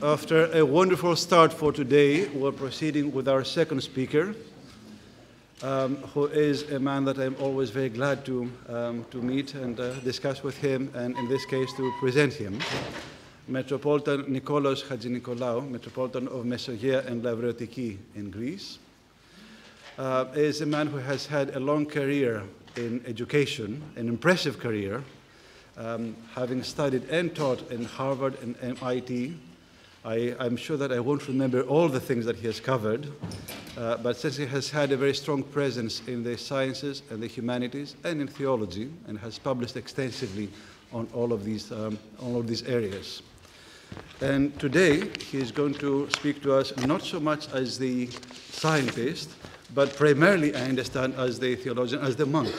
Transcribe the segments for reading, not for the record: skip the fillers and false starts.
After a wonderful start for today, we're proceeding with our second speaker, who is a man that I'm always very glad to meet and discuss with him, and in this case to present him. Metropolitan Nikolaos Hatzinikolaou, Metropolitan of Mesogaia and Lavreotiki in Greece, is a man who has had a long career in education, an impressive career, having studied and taught in Harvard and MIT. I'm sure that I won't remember all the things that he has covered, but since he has had a very strong presence in the sciences and the humanities and in theology, and has published extensively on all of these areas. And today he is going to speak to us not so much as the scientist, but primarily, I understand, as the theologian, as the monk.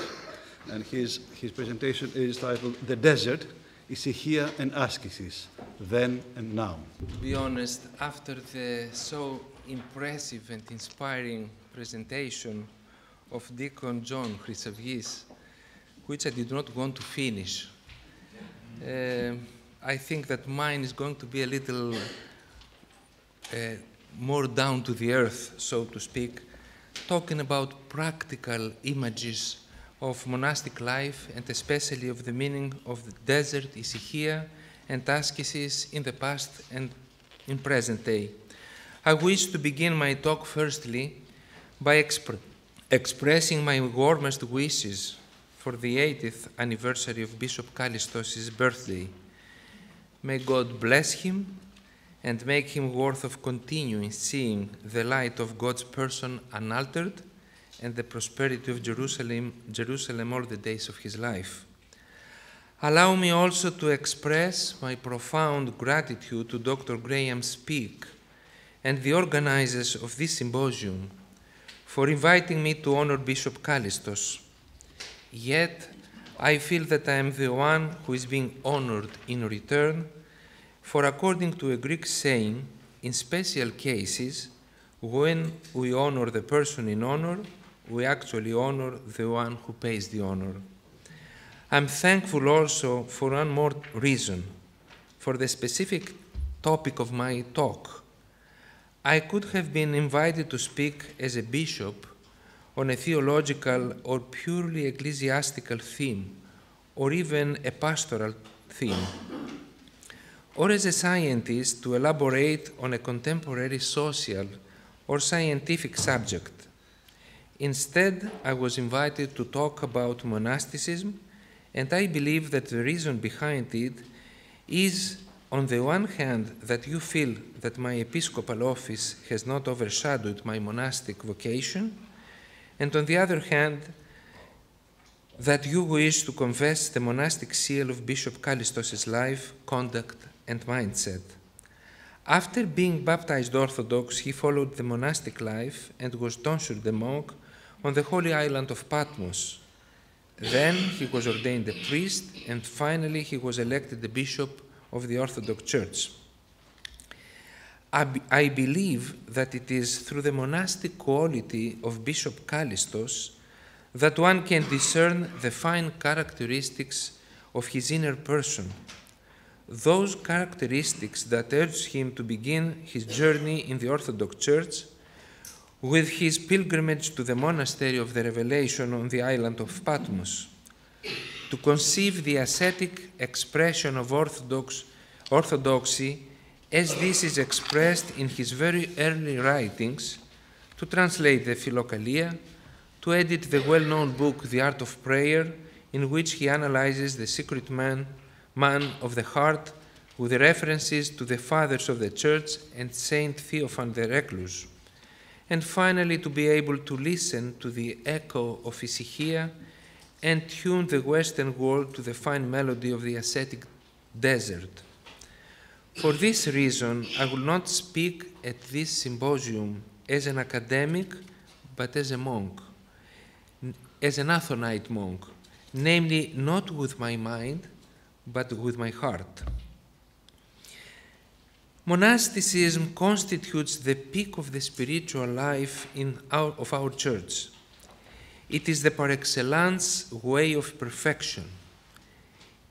And his presentation is titled "The Desert, Hesychia and Askesis, Then and Now." To be honest, after the so impressive and inspiring presentation of Deacon John Chrysavgis, which I did not want to finish, I think that mine is going to be a little more down to the earth, so to speak, talking about practical images of monastic life, and especially of the meaning of the desert, Hesychia, and Askesis in the past and in present day. I wish to begin my talk firstly by expressing my warmest wishes for the 80th anniversary of Bishop Kallistos' birthday. May God bless him and make him worth of continuing seeing the light of God's person unaltered and the prosperity of Jerusalem all the days of his life. Allow me also to express my profound gratitude to Dr. Graham Speake and the organizers of this symposium for inviting me to honor Bishop Kallistos. Yet, I feel that I am the one who is being honored in return, for according to a Greek saying, in special cases, when we honor the person in honor, we actually honor the one who pays the honor. I'm thankful also for one more reason, for the specific topic of my talk. I could have been invited to speak as a bishop on a theological or purely ecclesiastical theme, or even a pastoral theme, or as a scientist to elaborate on a contemporary social or scientific subject. Instead, I was invited to talk about monasticism, and I believe that the reason behind it is, on the one hand, that you feel that my episcopal office has not overshadowed my monastic vocation, and on the other hand, that you wish to confess the monastic seal of Bishop Kallistos' life, conduct, and mindset. After being baptized Orthodox, he followed the monastic life and was tonsured a monk on the holy island of Patmos. Then he was ordained a priest, and finally he was elected the bishop of the Orthodox Church. I believe that it is through the monastic quality of Bishop Kallistos that one can discern the fine characteristics of his inner person, those characteristics that urged him to begin his journey in the Orthodox Church with his pilgrimage to the monastery of the Revelation on the island of Patmos, to conceive the ascetic expression of orthodoxy as this is expressed in his very early writings, to translate the Philokalia, to edit the well-known book The Art of Prayer, in which he analyzes the secret man of the heart with references to the fathers of the Church and Saint Theophan the Recluse, and finally to be able to listen to the echo of Hesychia and tune the Western world to the fine melody of the ascetic desert. For this reason, I will not speak at this symposium as an academic, but as a monk, as an Athonite monk, namely not with my mind, but with my heart. Monasticism constitutes the peak of the spiritual life of our church. It is the par excellence way of perfection.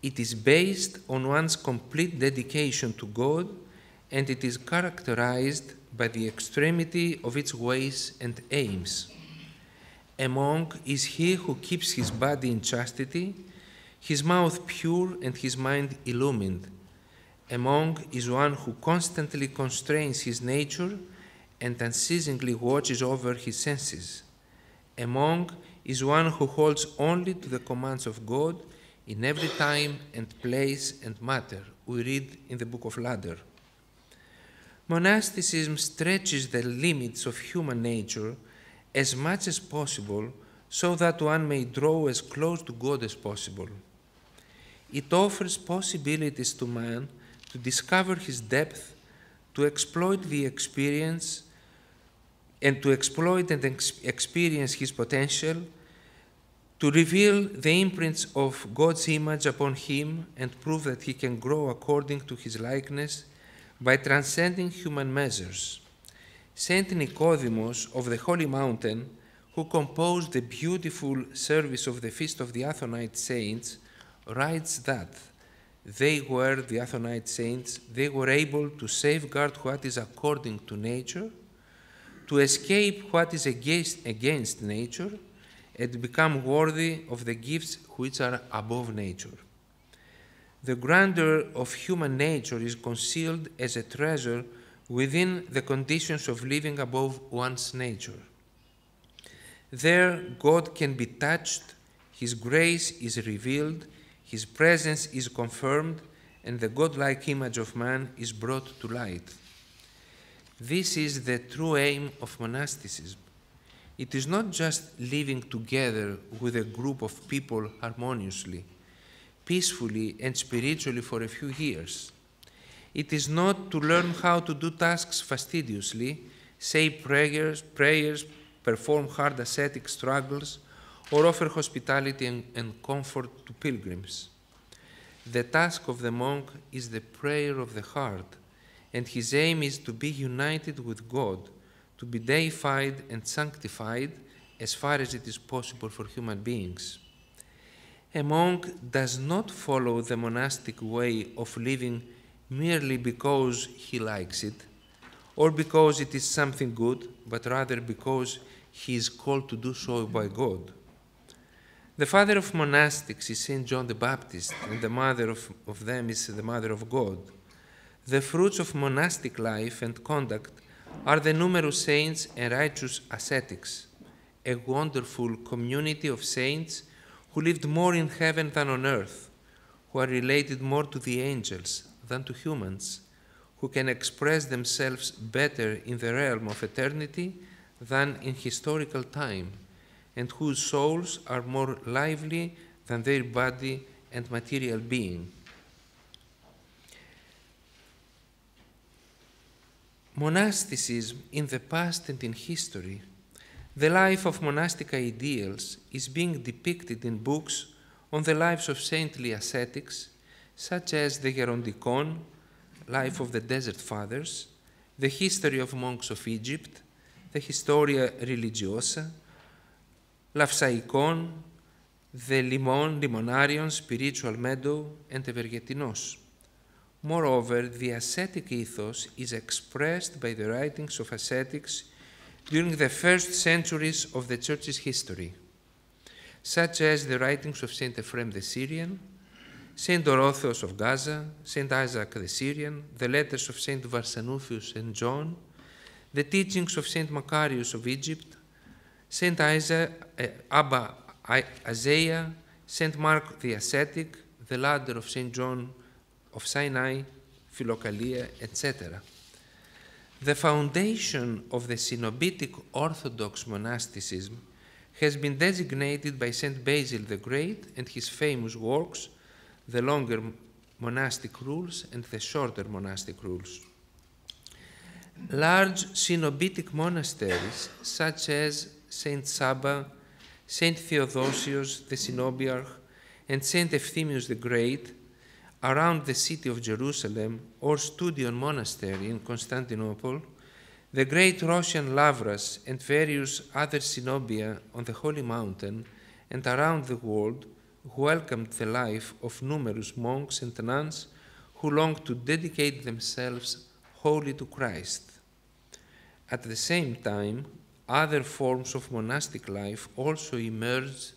It is based on one's complete dedication to God and it is characterized by the extremity of its ways and aims. A monk is he who keeps his body in chastity, his mouth pure, and his mind illumined. A monk is one who constantly constrains his nature and unceasingly watches over his senses. A monk is one who holds only to the commands of God in every time and place and matter, we read in the book of Ladder. Monasticism stretches the limits of human nature as much as possible so that one may draw as close to God as possible. It offers possibilities to man to discover his depth, to exploit the experience, and to exploit and experience his potential, to reveal the imprints of God's image upon him and prove that he can grow according to his likeness by transcending human measures. Saint Nicodemus of the Holy Mountain, who composed the beautiful service of the Feast of the Athonite Saints, writes that they were, the Athonite Saints, they were able to safeguard what is according to nature, to escape what is against nature, and become worthy of the gifts which are above nature. The grandeur of human nature is concealed as a treasure within the conditions of living above one's nature. There, God can be touched, His grace is revealed, His presence is confirmed, and the godlike image of man is brought to light. This is the true aim of monasticism. It is not just living together with a group of people harmoniously, peacefully and spiritually for a few years. It is not to learn how to do tasks fastidiously, say prayers, perform hard ascetic struggles, or offer hospitality and comfort to pilgrims. The task of the monk is the prayer of the heart, and his aim is to be united with God, to be deified and sanctified as far as it is possible for human beings. A monk does not follow the monastic way of living merely because he likes it, or because it is something good, but rather because he is called to do so by God. The father of monastics is St. John the Baptist, and the mother of them is the Mother of God. The fruits of monastic life and conduct are the numerous saints and righteous ascetics, a wonderful community of saints who lived more in heaven than on earth, who are related more to the angels than to humans, who can express themselves better in the realm of eternity than in historical time, and whose souls are more lively than their body and material being. Monasticism in the past and in history, the life of monastic ideals is being depicted in books on the lives of saintly ascetics, such as the Gerondikon, Life of the Desert Fathers, the History of Monks of Egypt, the Historia Religiosa, Λαυσαϊκόν, the Limonarion, Spiritual Meadow, and Ευεργετινός. Moreover, the ascetic ethos is expressed by the writings of ascetics during the first centuries of the Church's history, such as the writings of St. Ephraim the Syrian, St. Dorotheos of Gaza, St. Isaac the Syrian, the letters of St. Varsanuphius and John, the teachings of St. Macarius of Egypt, St. Abba Isaiah, St. Mark the Ascetic, the ladder of St. John of Sinai, Philokalia, etc. The foundation of the Cenobitic Orthodox monasticism has been designated by St. Basil the Great and his famous works, the longer monastic rules and the shorter monastic rules. Large Cenobitic monasteries, such as St. Saba, St. Theodosius the Cenobiarch, and St. Efthymius the Great, around the city of Jerusalem, or Studion Monastery in Constantinople, the great Roshan Lavras and various other cenobia on the Holy Mountain and around the world welcomed the life of numerous monks and nuns who longed to dedicate themselves holy to Christ. At the same time, other forms of monastic life also emerged,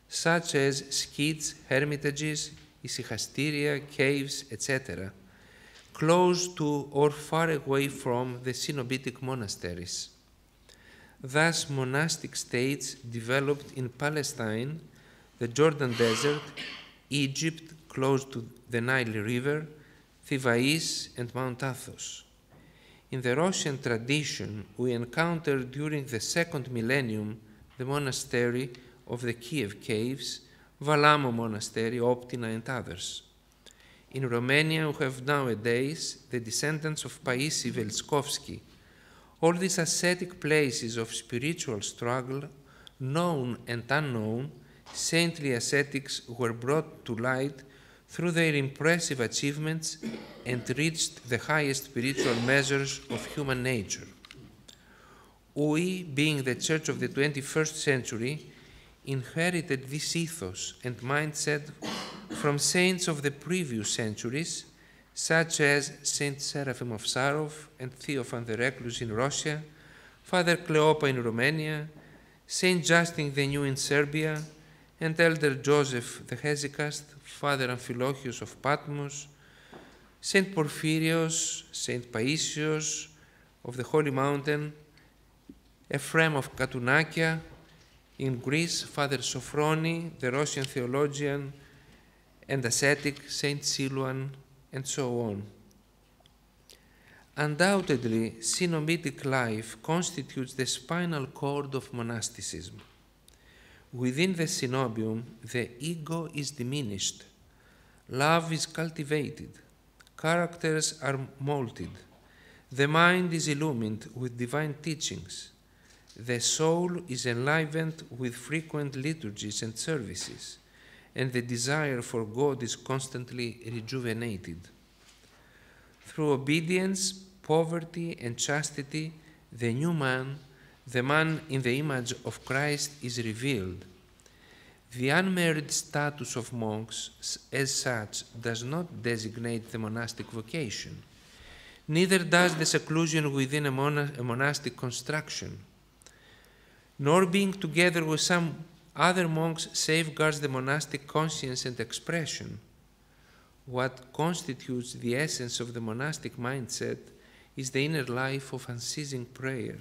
such as skids, hermitages, ησυχαστήρια, caves, etc., close to or far away from the Cenobitic monasteries. Thus, monastic states developed in Palestine, the Jordan Desert, Egypt, close to the Nile River, Thivais, and Mount Athos. In the Russian tradition, we encountered during the second millennium the monastery of the Kiev Caves, Valamo Monastery, Optina, and others. In Romania, we have nowadays the descendants of Paisi Velskovsky. All these ascetic places of spiritual struggle, known and unknown, saintly ascetics were brought to light through their impressive achievements and reached the highest spiritual measures of human nature. We, being the Church of the 21st century, inherited this ethos and mindset from saints of the previous centuries, such as Saint Seraphim of Sarov and Theophan the Recluse in Russia, Father Cleopa in Romania, Saint Justin the New in Serbia, and Elder Joseph the Hesychast, Father Amphilochius of Patmos, Saint Porphyrios, Saint Paisios of the Holy Mountain, Ephraim of Katounakia, in Greece, Father Sophroni, the Russian theologian and ascetic, Saint Siluan, and so on. Undoubtedly, Cenobitic life constitutes the spinal cord of monasticism. Within the Cenobium, the ego is diminished, love is cultivated, characters are molded, the mind is illumined with divine teachings, the soul is enlivened with frequent liturgies and services, and the desire for God is constantly rejuvenated. Through obedience, poverty, and chastity, the new man, the man in the image of Christ, is revealed. The unmarried status of monks, as such, does not designate the monastic vocation. Neither does the seclusion within a monastic construction. Nor being together with some other monks safeguards the monastic conscience and expression. What constitutes the essence of the monastic mindset is the inner life of unceasing prayer,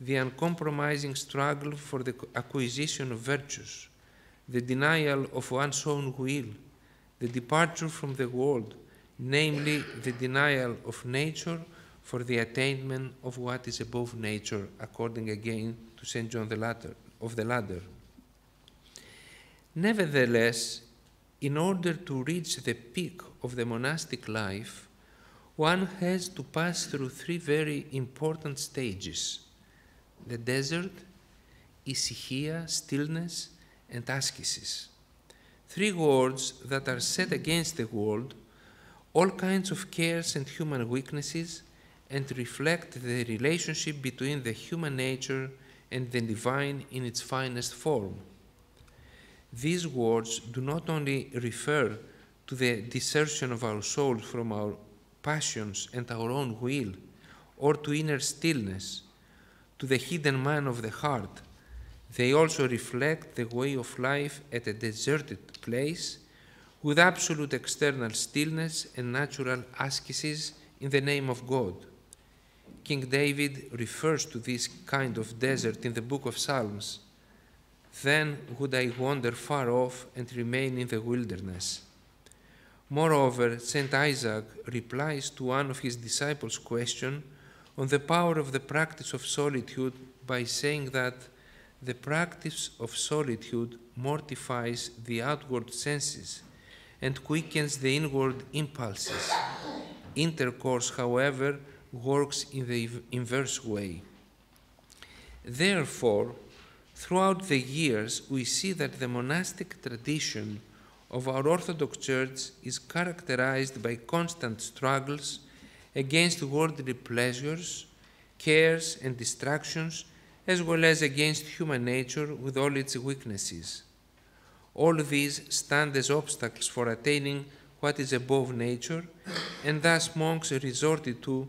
the uncompromising struggle for the acquisition of virtues, the denial of one's own will, the departure from the world, namely the denial of nature for the attainment of what is above nature, according again to St. John of the Ladder. Nevertheless, in order to reach the peak of the monastic life, one has to pass through three very important stages: the desert, Hesychia, stillness, and Askesis. Three words that are set against the world, all kinds of cares and human weaknesses, and reflect the relationship between the human nature and the divine in its finest form. These words do not only refer to the desertion of our souls from our passions and our own will, or to inner stillness, to the hidden man of the heart. They also reflect the way of life at a deserted place, with absolute external stillness and natural ascesis in the name of God. King David refers to this kind of desert in the book of Psalms. Then would I wander far off and remain in the wilderness. Moreover, St. Isaac replies to one of his disciples' question on the power of the practice of solitude by saying that the practice of solitude mortifies the outward senses and quickens the inward impulses. Intercourse, however, works in the inverse way. Therefore, throughout the years, we see that the monastic tradition of our Orthodox Church is characterized by constant struggles against worldly pleasures, cares, and distractions, as well as against human nature with all its weaknesses. All these stand as obstacles for attaining what is above nature, and thus monks resorted to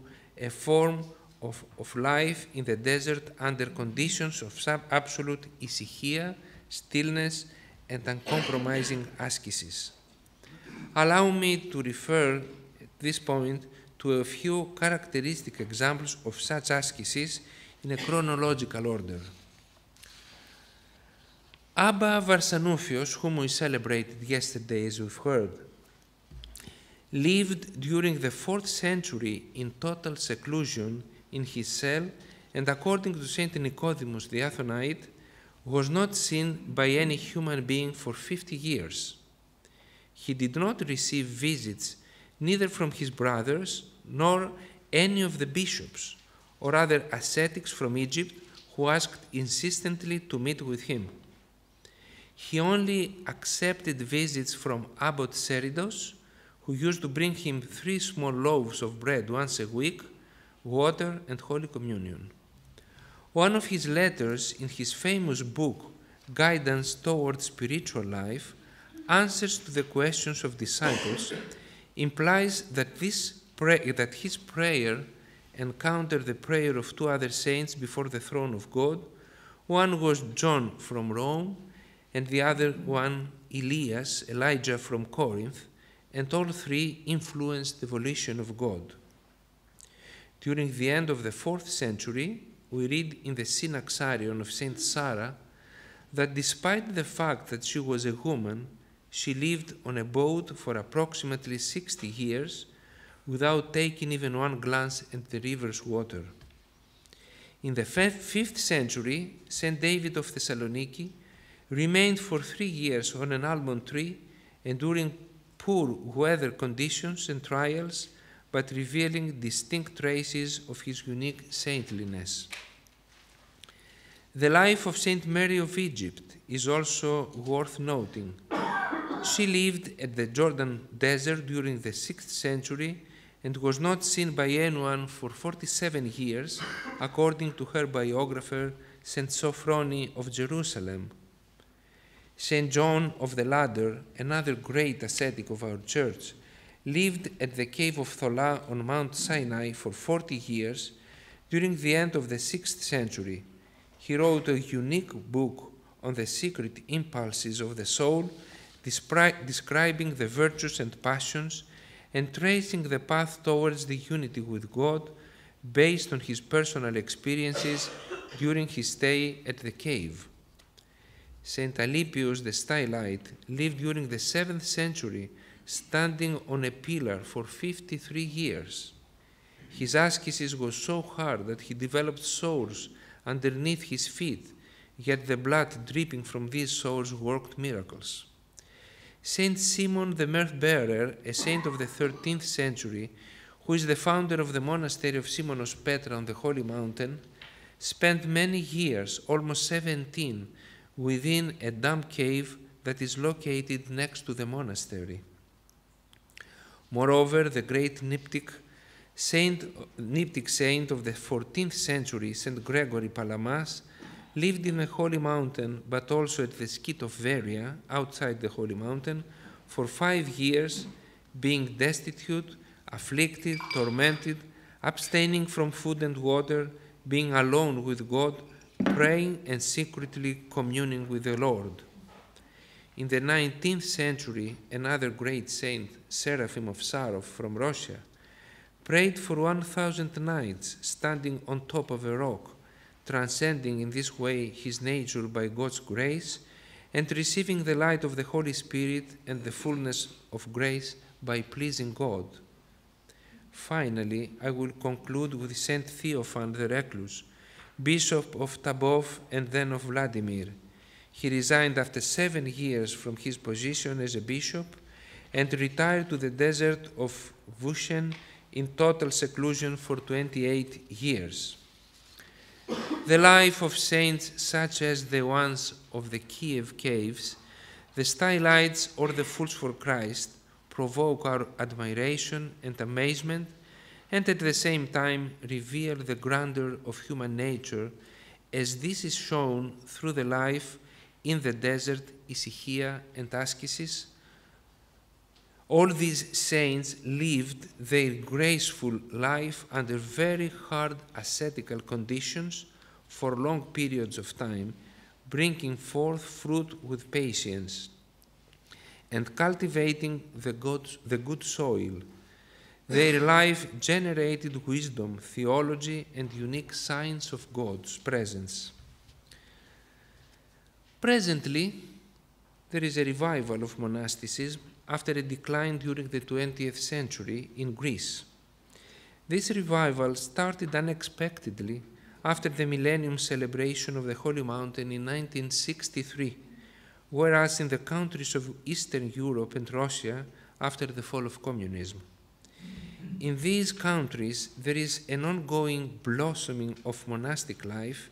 a form of life in the desert under conditions of absolute Hesychia, stillness, and uncompromising askesis. Allow me to refer at this point to a few characteristic examples of such askesis in a chronological order. Abba Varsanoufios, whom we celebrated yesterday as we've heard, lived during the 4th century in total seclusion in his cell, and according to Saint Nicodemus the Athonite, was not seen by any human being for 50 years. He did not receive visits neither from his brothers nor any of the bishops or other ascetics from Egypt who asked insistently to meet with him. He only accepted visits from Abbot Seridos, who used to bring him 3 small loaves of bread once a week, water, and Holy Communion. One of his letters in his famous book, Guidance Towards Spiritual Life, answers to the questions of disciples, implies that his prayer encountered the prayer of 2 other saints before the throne of God. One was John from Rome, and the other one Elijah from Corinth, and all 3 influenced the volition of God. During the end of the 4th century, we read in the Synaxarion of Saint Sarah that despite the fact that she was a woman, she lived on a boat for approximately 60 years without taking even one glance at the river's water. In the 5th century, Saint David of Thessaloniki remained for 3 years on an almond tree, enduring poor weather conditions and trials, but revealing distinct traces of his unique saintliness. The life of Saint Mary of Egypt is also worth noting. She lived at the Jordan Desert during the 6th century and was not seen by anyone for 47 years, according to her biographer, Saint Sophrony of Jerusalem. Saint John of the Ladder, another great ascetic of our church, lived at the cave of Thola on Mount Sinai for 40 years during the end of the 6th century. He wrote a unique book on the secret impulses of the soul, describing the virtues and passions and tracing the path towards the unity with God based on his personal experiences during his stay at the cave. Saint Alypius the Stylite lived during the 7th century, standing on a pillar for 53 years. His ascesis was so hard that he developed sores underneath his feet, yet the blood dripping from these sores worked miracles. Saint Simon the Mirth-bearer, a saint of the 13th century, who is the founder of the monastery of Simonos Petra on the Holy Mountain, spent many years, almost 17, within a damp cave that is located next to the monastery. Moreover, the great Nyptic saint of the 14th century, Saint Gregory Palamas, lived in the Holy Mountain, but also at the Skit of Veria, outside the Holy Mountain, for 5 years, being destitute, afflicted, tormented, abstaining from food and water, being alone with God, praying and secretly communing with the Lord. In the 19th century, another great saint, Seraphim of Sarov from Russia, prayed for 1,000 nights, standing on top of a rock, transcending in this way his nature by God's grace, and receiving the light of the Holy Spirit and the fullness of grace by pleasing God. Finally, I will conclude with Saint Theophan the Recluse, Bishop of Tabov and then of Vladimir. He resigned after 7 years from his position as a bishop and retired to the desert of Vushen in total seclusion for 28 years. The life of saints such as the ones of the Kiev caves, the Stylites or the Fools for Christ provoke our admiration and amazement, and at the same time reveal the grandeur of human nature, as this is shown through the life in the desert, Hesychia and Askesis, All these saints lived their graceful life under very hard ascetical conditions for long periods of time, bringing forth fruit with patience and cultivating the good soil. Their life generated wisdom, theology, and unique signs of God's presence. Presently, there is a revival of monasticism after a decline during the 20th century in Greece. This revival started unexpectedly after the millennium celebration of the Holy Mountain in 1963, whereas in the countries of Eastern Europe and Russia after the fall of communism. In these countries, there is an ongoing blossoming of monastic life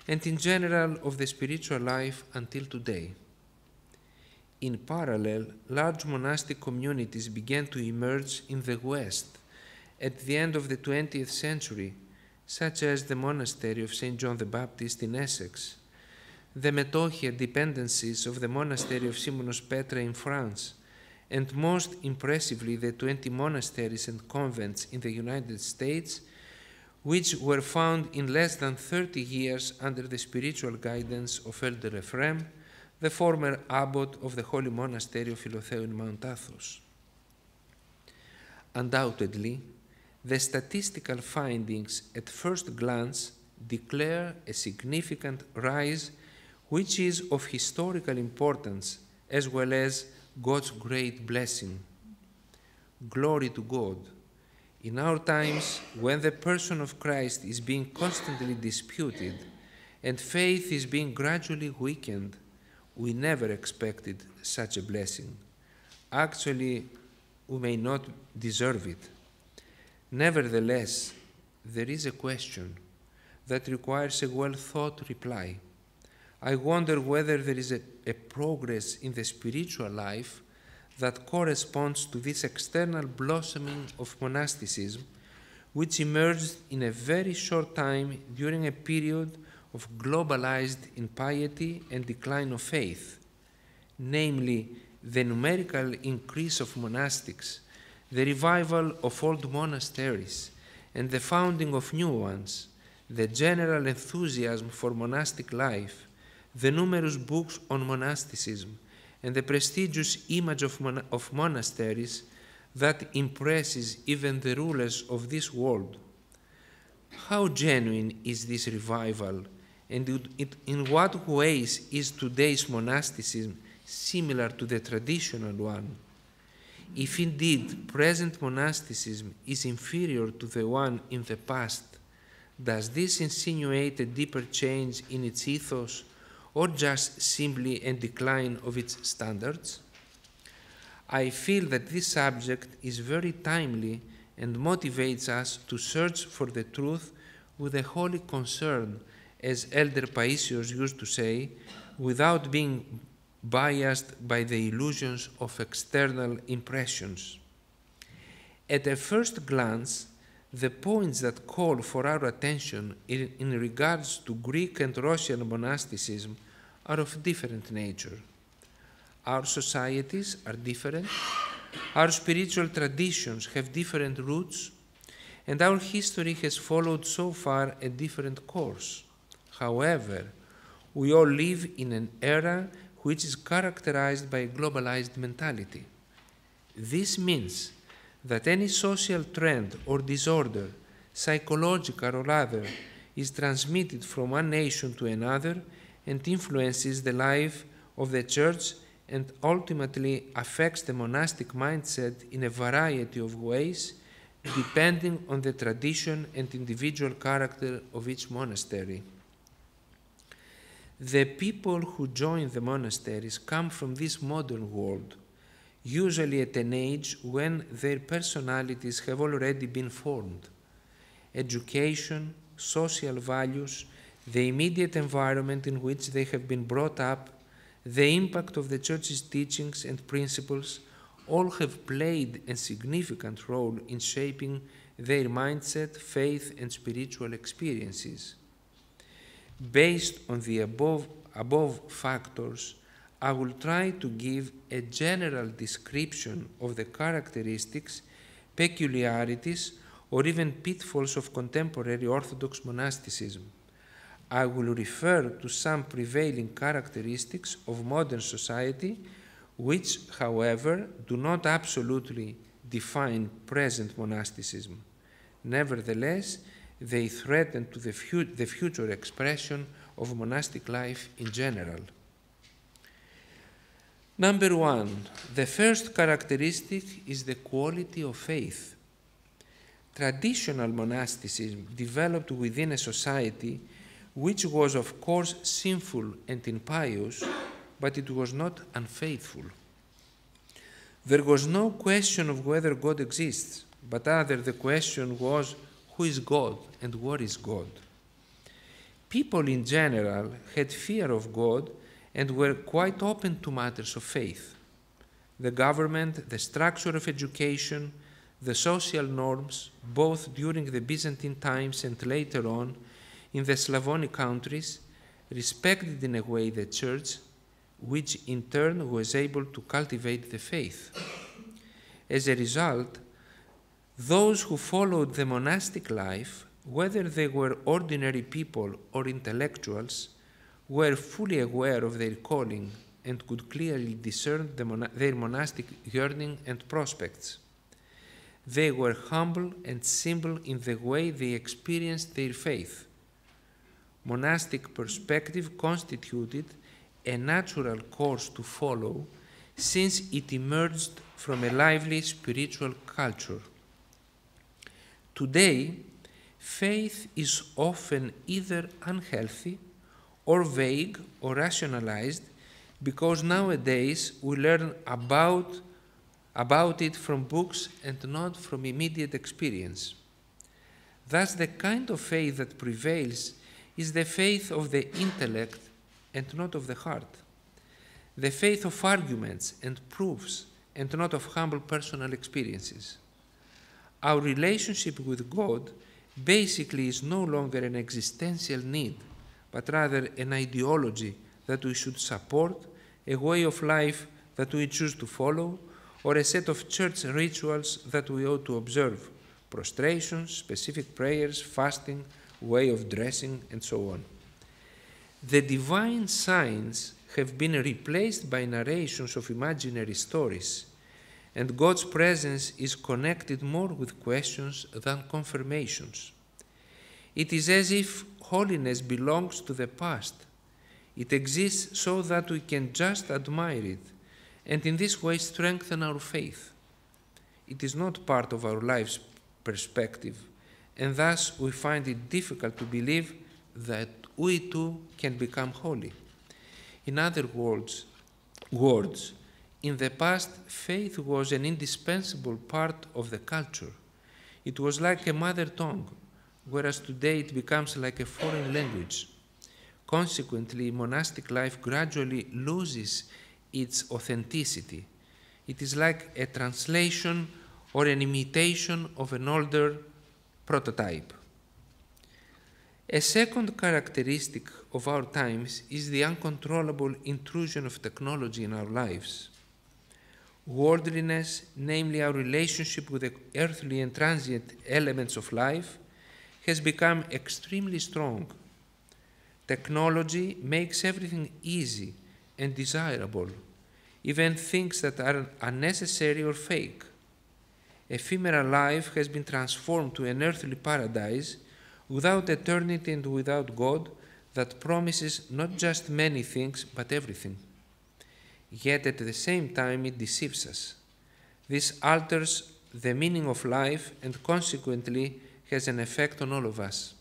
and in general of the spiritual life until today. In parallel, large monastic communities began to emerge in the West at the end of the 20th century, such as the monastery of St. John the Baptist in Essex, the Metochia dependencies of the monastery of Simonos Petra in France, and most impressively the 20 monasteries and convents in the United States, which were found in less than 30 years under the spiritual guidance of Elder Ephraim, the former abbot of the Holy Monastery of Philotheu in Mount Athos. Undoubtedly, the statistical findings at first glance declare a significant rise, which is of historical importance as well as God's great blessing. Glory to God. In our times, when the person of Christ is being constantly disputed and faith is being gradually weakened, we never expected such a blessing. Actually, we may not deserve it. Nevertheless, there is a question that requires a well-thought reply. I wonder whether there is a progress in the spiritual life that corresponds to this external blossoming of monasticism, which emerged in a very short time during a period of globalized impiety and decline of faith, namely the numerical increase of monastics, the revival of old monasteries, and the founding of new ones, the general enthusiasm for monastic life, the numerous books on monasticism, and the prestigious image of monasteries that impresses even the rulers of this world. How genuine is this revival, and in what ways is today's monasticism similar to the traditional one? If indeed present monasticism is inferior to the one in the past, does this insinuate a deeper change in its ethos, or just simply a decline of its standards? I feel that this subject is very timely and motivates us to search for the truth with a holy concern, as Elder Paisios used to say, without being biased by the illusions of external impressions. At a first glance, the points that call for our attention in regards to Greek and Russian monasticism are of different nature. Our societies are different, our spiritual traditions have different roots, and our history has followed so far a different course. However, we all live in an era which is characterized by a globalized mentality. This means that any social trend or disorder, psychological or other, is transmitted from one nation to another and influences the life of the church and ultimately affects the monastic mindset in a variety of ways, depending on the tradition and individual character of each monastery. The people who join the monasteries come from this modern world, usually at an age when their personalities have already been formed. Education, social values, the immediate environment in which they have been brought up, the impact of the Church's teachings and principles all have played a significant role in shaping their mindset, faith, and spiritual experiences. Based on the above factors, I will try to give a general description of the characteristics, peculiarities, or even pitfalls of contemporary Orthodox monasticism. I will refer to some prevailing characteristics of modern society, which, however, do not absolutely define present monasticism. Nevertheless, they threaten to the future expression of monastic life in general. Number one, the first characteristic is the quality of faith. Traditional monasticism developed within a society which was, of course, sinful and impious, but it was not unfaithful. There was no question of whether God exists, but rather the question was, who is God and what is God? People in general had fear of God and were quite open to matters of faith. The government, the structure of education, the social norms, both during the Byzantine times and later on in the Slavonic countries, respected in a way the church, which in turn was able to cultivate the faith. As a result, those who followed the monastic life, whether they were ordinary people or intellectuals, were fully aware of their calling and could clearly discern their monastic yearning and prospects. They were humble and simple in the way they experienced their faith. Monastic perspective constituted a natural course to follow, since it emerged from a lively spiritual culture. Today, faith is often either unhealthy or vague or rationalized, because nowadays we learn about it from books and not from immediate experience. Thus, the kind of faith that prevails is the faith of the intellect and not of the heart, the faith of arguments and proofs and not of humble personal experiences. Our relationship with God basically is no longer an existential need, but rather an ideology that we should support, a way of life that we choose to follow, or a set of church rituals that we ought to observe, prostrations, specific prayers, fasting, way of dressing, and so on. The divine signs have been replaced by narrations of imaginary stories, and God's presence is connected more with questions than confirmations. It is as if holiness belongs to the past. It exists so that we can just admire it, and in this way strengthen our faith. It is not part of our life's perspective, and thus we find it difficult to believe that we too can become holy. In other words, in the past, faith was an indispensable part of the culture. It was like a mother tongue, whereas today it becomes like a foreign language. Consequently, monastic life gradually loses its authenticity. It is like a translation or an imitation of an older prototype. A second characteristic of our times is the uncontrollable intrusion of technology in our lives. Worldliness, namely our relationship with the earthly and transient elements of life, has become extremely strong. Technology makes everything easy and desirable, even things that are unnecessary or fake. Ephemeral life has been transformed to an earthly paradise without eternity and without God that promises not just many things, but everything. Yet at the same time it deceives us. This alters the meaning of life and consequently has an effect on all of us.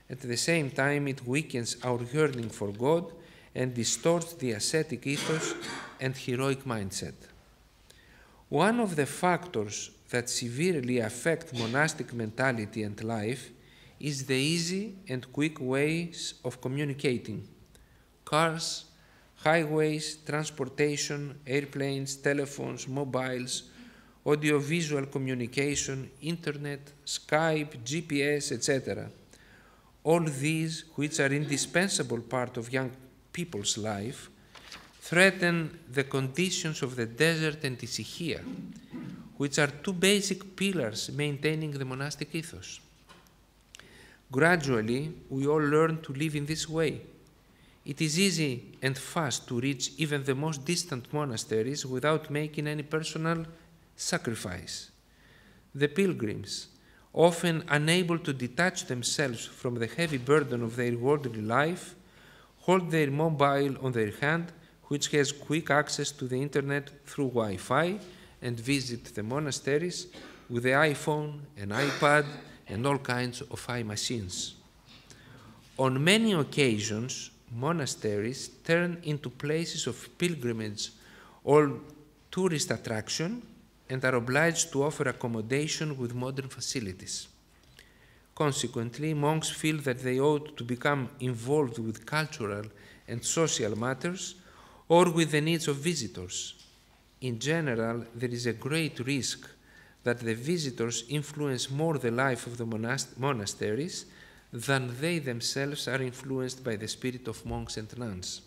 At the same time it weakens our yearning for God and distorts the ascetic ethos and heroic mindset. One of the factors that severely affect monastic mentality and life is the easy and quick ways of communicating. Cars, highways, transportation, airplanes, telephones, mobiles, audiovisual communication, internet, Skype, GPS, etc. All these, which are indispensable part of young people's life, threaten the conditions of the desert and Hesychia, which are two basic pillars maintaining the monastic ethos. Gradually, we all learn to live in this way. It is easy and fast to reach even the most distant monasteries without making any personal sacrifice. The pilgrims, often unable to detach themselves from the heavy burden of their worldly life, hold their mobile on their hand, which has quick access to the internet through Wi-Fi, and visit the monasteries with the iPhone, an iPad, and all kinds of iMachines. On many occasions, monasteries turn into places of pilgrimage or tourist attraction and are obliged to offer accommodation with modern facilities. Consequently, monks feel that they ought to become involved with cultural and social matters or with the needs of visitors. In general, there is a great risk that the visitors influence more the life of the monasteries than they themselves are influenced by the spirit of monks and nuns.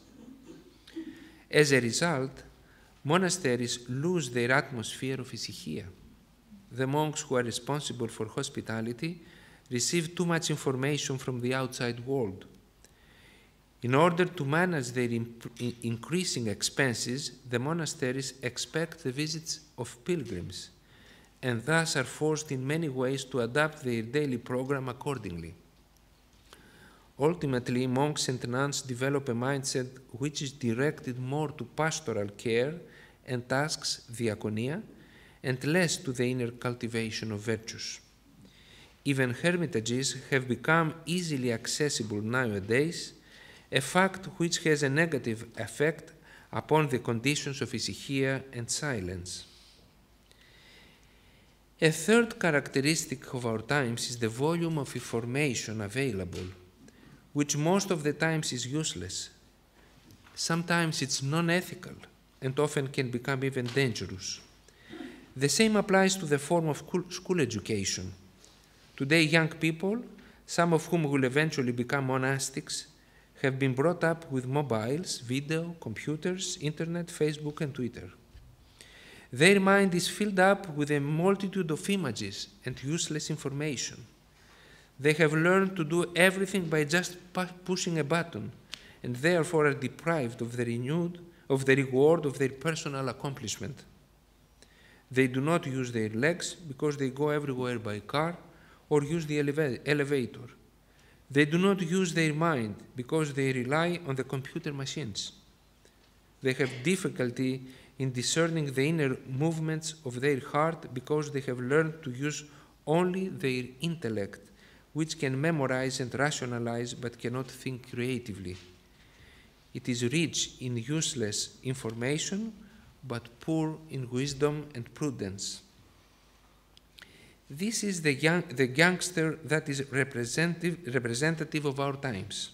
As a result, monasteries lose their atmosphere of Hesychia. The monks who are responsible for hospitality receive too much information from the outside world. In order to manage their increasing expenses, the monasteries expect the visits of pilgrims, and thus are forced in many ways to adapt their daily program accordingly. Ultimately, monks and nuns develop a mindset which is directed more to pastoral care and tasks, diaconia, and less to the inner cultivation of virtues. Even hermitages have become easily accessible nowadays, a fact which has a negative effect upon the conditions of Hesychia and silence. A third characteristic of our times is the volume of information available, which most of the times is useless. Sometimes it's non-ethical and often can become even dangerous. The same applies to the form of school education. Today, young people, some of whom will eventually become monastics, have been brought up with mobiles, video, computers, internet, Facebook, and Twitter. Their mind is filled up with a multitude of images and useless information. They have learned to do everything by just pushing a button, and therefore are deprived of the reward of their personal accomplishment. They do not use their legs because they go everywhere by car or use the elevator. They do not use their mind because they rely on the computer machines. They have difficulty in discerning the inner movements of their heart because they have learned to use only their intellect, which can memorize and rationalize but cannot think creatively. It is rich in useless information, but poor in wisdom and prudence. This is the youngster that is representative of our times.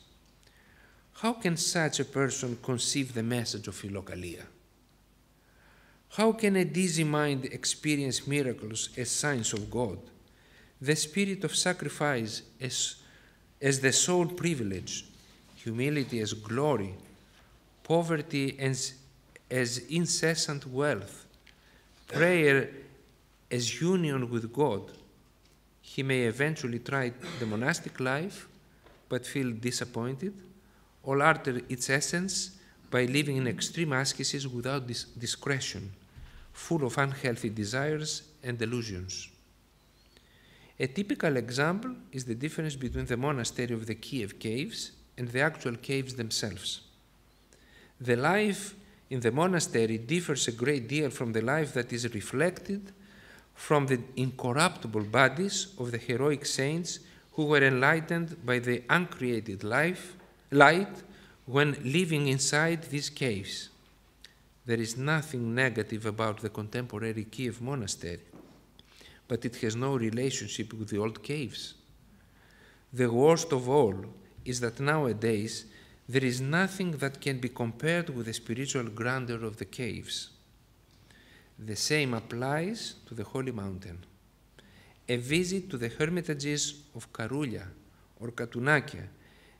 How can such a person conceive the message of Philokalia? How can a dizzy mind experience miracles as signs of God, the spirit of sacrifice as the sole privilege, humility as glory, poverty as incessant wealth, prayer as union with God? He may eventually try the monastic life, but feel disappointed, or alter its essence by living in extreme askesis without discretion, full of unhealthy desires and delusions. A typical example is the difference between the monastery of the Kiev caves and the actual caves themselves. The life in the monastery differs a great deal from the life that is reflected from the incorruptible bodies of the heroic saints who were enlightened by the uncreated light when living inside these caves. There is nothing negative about the contemporary Kiev monastery, but it has no relationship with the old caves. The worst of all is that nowadays there is nothing that can be compared with the spiritual grandeur of the caves. The same applies to the Holy Mountain. A visit to the hermitages of Karoulia or Katunakia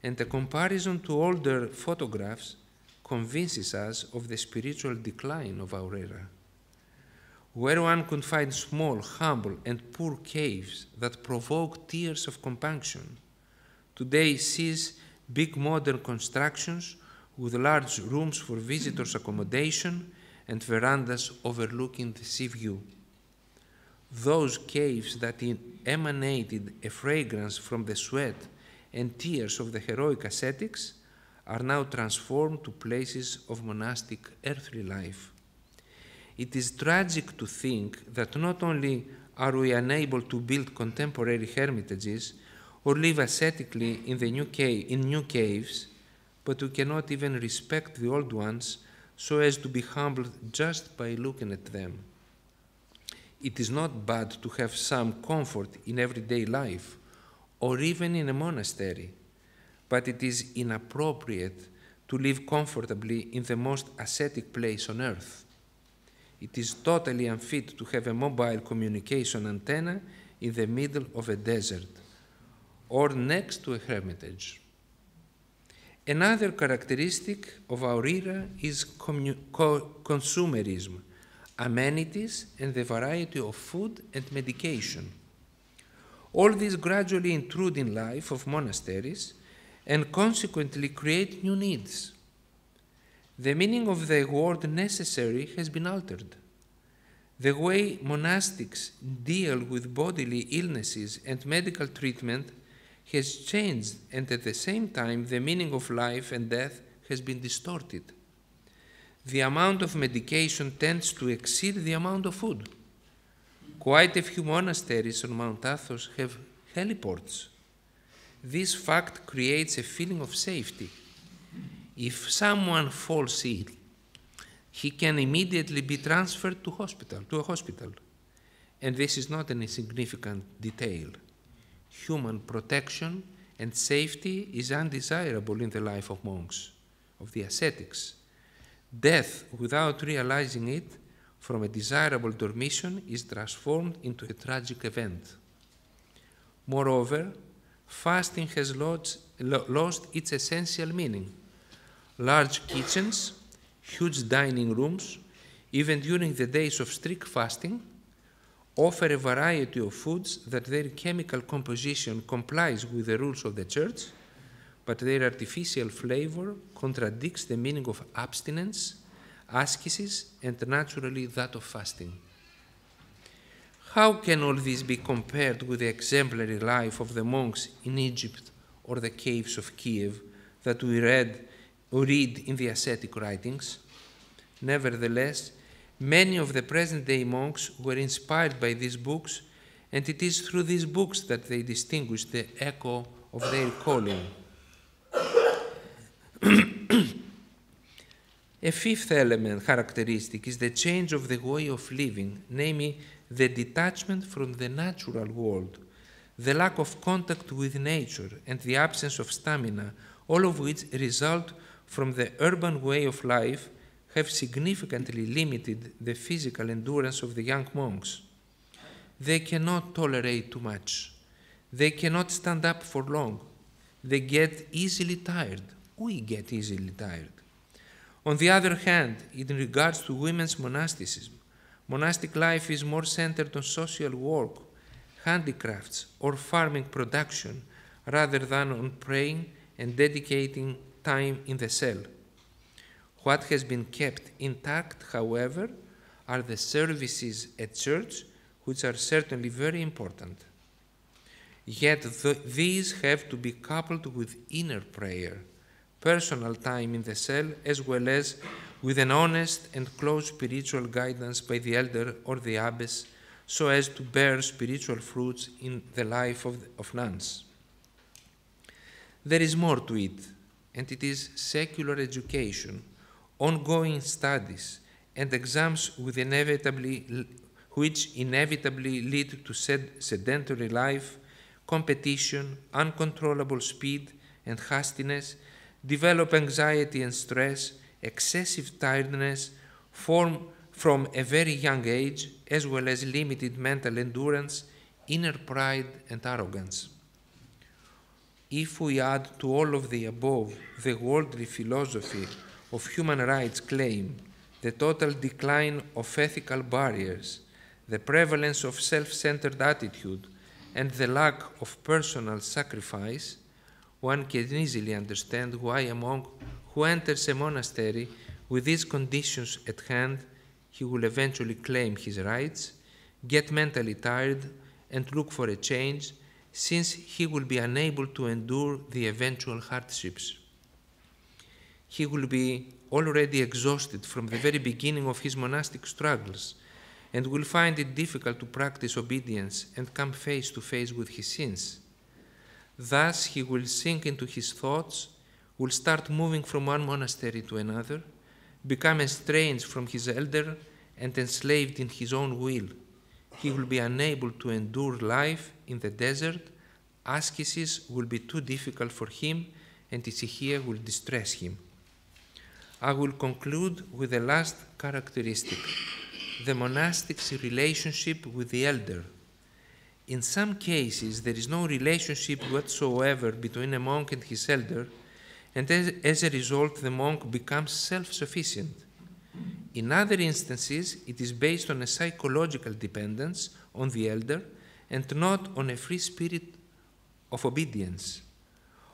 and a comparison to older photographs convinces us of the spiritual decline of our era. Where one could find small, humble, and poor caves that provoke tears of compunction, today sees big modern constructions with large rooms for visitors' accommodation and verandas overlooking the sea view. Those caves that emanated a fragrance from the sweat and tears of the heroic ascetics are now transformed to places of monastic earthly life. It is tragic to think that not only are we unable to build contemporary hermitages or live ascetically in new caves, but we cannot even respect the old ones so as to be humbled just by looking at them. It is not bad to have some comfort in everyday life or even in a monastery, but it is inappropriate to live comfortably in the most ascetic place on earth. It is totally unfit to have a mobile communication antenna in the middle of a desert or next to a hermitage. Another characteristic of our era is consumerism, amenities, and the variety of food and medication. All these gradually intrude in life of monasteries and consequently create new needs. The meaning of the word necessary has been altered. The way monastics deal with bodily illnesses and medical treatment has changed, and at the same time the meaning of life and death has been distorted. The amount of medication tends to exceed the amount of food. Quite a few monasteries on Mount Athos have heliports. This fact creates a feeling of safety. If someone falls ill, he can immediately be transferred to a hospital. And this is not an insignificant detail. Human protection and safety is undesirable in the life of monks, of the ascetics. Death, without realizing it, from a desirable dormition is transformed into a tragic event. Moreover, fasting has lost its essential meaning. Large kitchens, huge dining rooms, even during the days of strict fasting, offer a variety of foods that their chemical composition complies with the rules of the Church, but their artificial flavor contradicts the meaning of abstinence, askesis, and naturally that of fasting. How can all this be compared with the exemplary life of the monks in Egypt or the caves of Kiev that we read in the ascetic writings? Nevertheless, many of the present-day monks were inspired by these books, and it is through these books that they distinguish the echo of their calling. A fifth characteristic is the change of the way of living, namely the detachment from the natural world, the lack of contact with nature, and the absence of stamina, all of which result from the urban way of life, have significantly limited the physical endurance of the young monks. They cannot tolerate too much. They cannot stand up for long. They get easily tired. We get easily tired. On the other hand, in regards to women's monasticism, monastic life is more centered on social work, handicrafts, or farming production, rather than on praying and dedicating time in the cell. What has been kept intact, however, are the services at church, which are certainly very important. Yet these have to be coupled with inner prayer, personal time in the cell, as well as with an honest and close spiritual guidance by the elder or the abbess, so as to bear spiritual fruits in the life of nuns. There is more to it, and it is secular education, ongoing studies, and exams which inevitably lead to sedentary life, competition, uncontrollable speed and hastiness, develop anxiety and stress, excessive tiredness, from a very young age, as well as limited mental endurance, inner pride and arrogance. If we add to all of the above the worldly philosophy of human rights claim, the total decline of ethical barriers, the prevalence of self-centered attitude, and the lack of personal sacrifice, one can easily understand why a monk who enters a monastery with these conditions at hand, he will eventually claim his rights, get mentally tired, and look for a change, since he will be unable to endure the eventual hardships. He will be already exhausted from the very beginning of his monastic struggles, and will find it difficult to practice obedience and come face to face with his sins. Thus, he will sink into his thoughts, will start moving from one monastery to another, become estranged from his elder and enslaved in his own will. He will be unable to endure life in the desert, askesis will be too difficult for him, and Hesychia will distress him. I will conclude with the last characteristic, the monastic's relationship with the elder. In some cases, there is no relationship whatsoever between a monk and his elder, and as a result, the monk becomes self-sufficient. In other instances, it is based on a psychological dependence on the elder and not on a free spirit of obedience.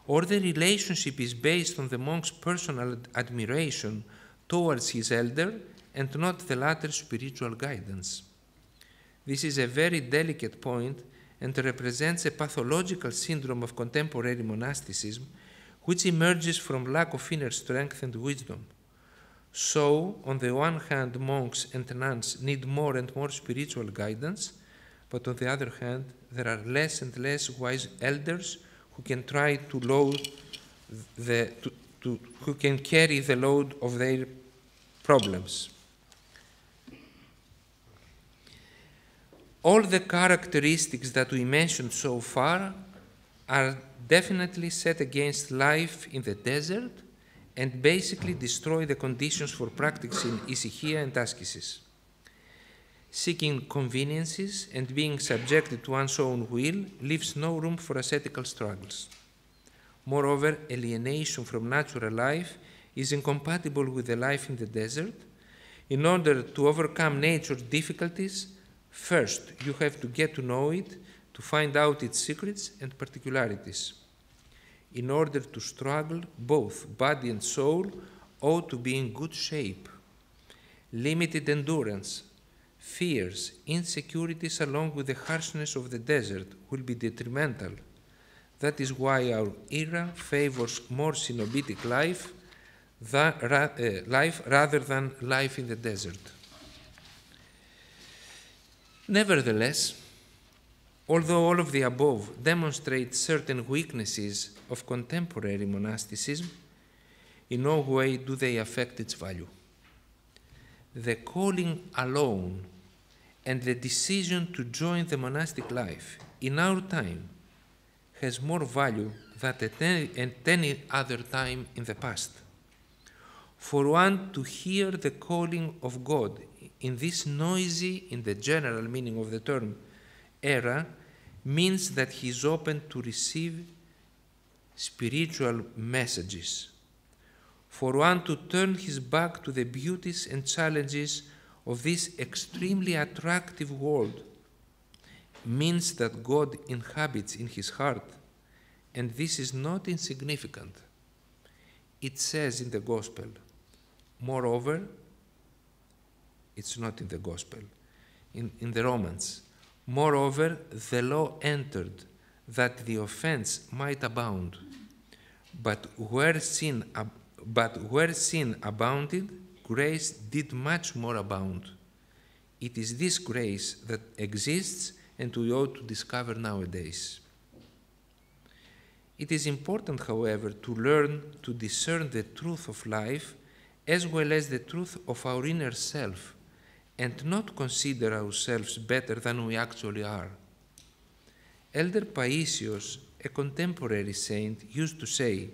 Or the relationship is based on the monk's personal admiration towards his elder and not the latter's spiritual guidance. This is a very delicate point and represents a pathological syndrome of contemporary monasticism, which emerges from lack of inner strength and wisdom. So, on the one hand, monks and nuns need more and more spiritual guidance, but on the other hand, there are less and less wise elders who can try to who can carry the load of their problems. All the characteristics that we mentioned so far are definitely set against life in the desert and basically destroy the conditions for practicing Hesychia and Askesis. Seeking conveniences and being subjected to one's own will leaves no room for ascetical struggles. Moreover, alienation from natural life is incompatible with the life in the desert. In order to overcome nature's difficulties, first you have to get to know it, to find out its secrets and particularities. In order to struggle, both body and soul ought to be in good shape. Limited endurance, fears, insecurities, along with the harshness of the desert, will be detrimental. That is why our era favors more cenobitic life rather than life in the desert. Nevertheless, although all of the above demonstrate certain weaknesses of contemporary monasticism, in no way do they affect its value. The calling alone and the decision to join the monastic life in our time has more value than at any other time in the past. For one to hear the calling of God in this noisy, in the general meaning of the term, era, means that he is open to receive spiritual messages. For one to turn his back to the beauties and challenges of this extremely attractive world means that God inhabits in his heart, and this is not insignificant. It says in the Gospel, moreover, it's not in the Gospel, in the Romans, moreover, the law entered that the offense might abound, but where sin abounded, grace did much more abound. It is this grace that exists and we ought to discover nowadays. It is important, however, to learn to discern the truth of life as well as the truth of our inner self, and not consider ourselves better than we actually are. Elder Paisios, a contemporary saint, used to say,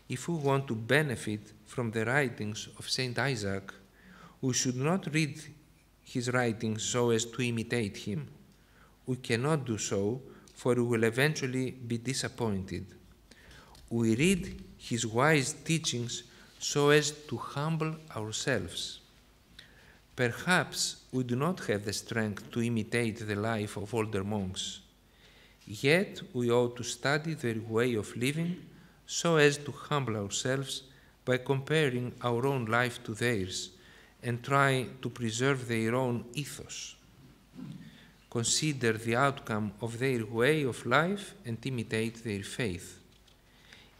if we want to benefit from the writings of Saint Isaac, we should not read his writings so as to imitate him. We cannot do so, for we will eventually be disappointed. We read his wise teachings so as to humble ourselves. Perhaps we do not have the strength to imitate the life of older monks, yet we ought to study their way of living so as to humble ourselves by comparing our own life to theirs and try to preserve their own ethos. Consider the outcome of their way of life and imitate their faith.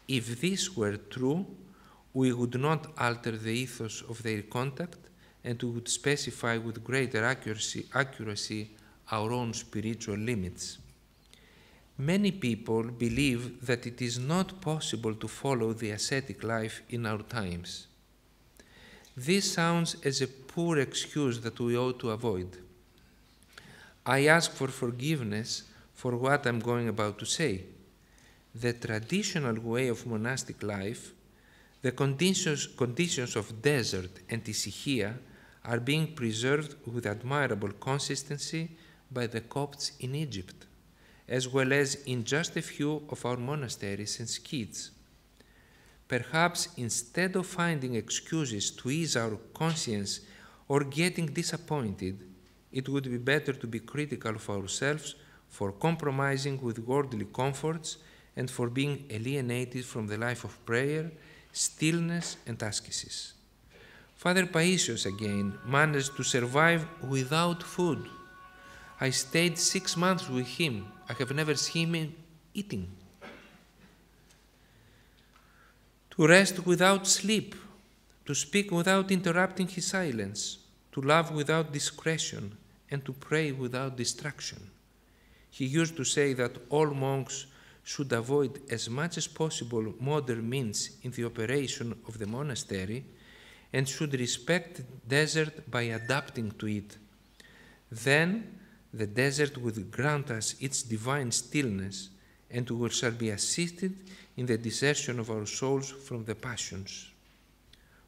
If this were true, we would not alter the ethos of their conduct, and we would specify with greater accuracy our own spiritual limits. Many people believe that it is not possible to follow the ascetic life in our times. This sounds as a poor excuse that we ought to avoid. I ask for forgiveness for what I'm going about to say. The traditional way of monastic life, the conditions of desert and Hesychia are being preserved with admirable consistency by the Copts in Egypt, as well as in just a few of our monasteries and skeets. Perhaps instead of finding excuses to ease our conscience or getting disappointed, it would be better to be critical of ourselves for compromising with worldly comforts and for being alienated from the life of prayer, stillness, and askesis. Father Paisios, again, managed to survive without food. I stayed 6 months with him. I have never seen him eating. To rest without sleep, to speak without interrupting his silence, to love without discretion, and to pray without distraction. He used to say that all monks should avoid as much as possible modern means in the operation of the monastery and should respect the desert by adapting to it. Then the desert will grant us its divine stillness, and we shall be assisted in the desertion of our souls from the passions.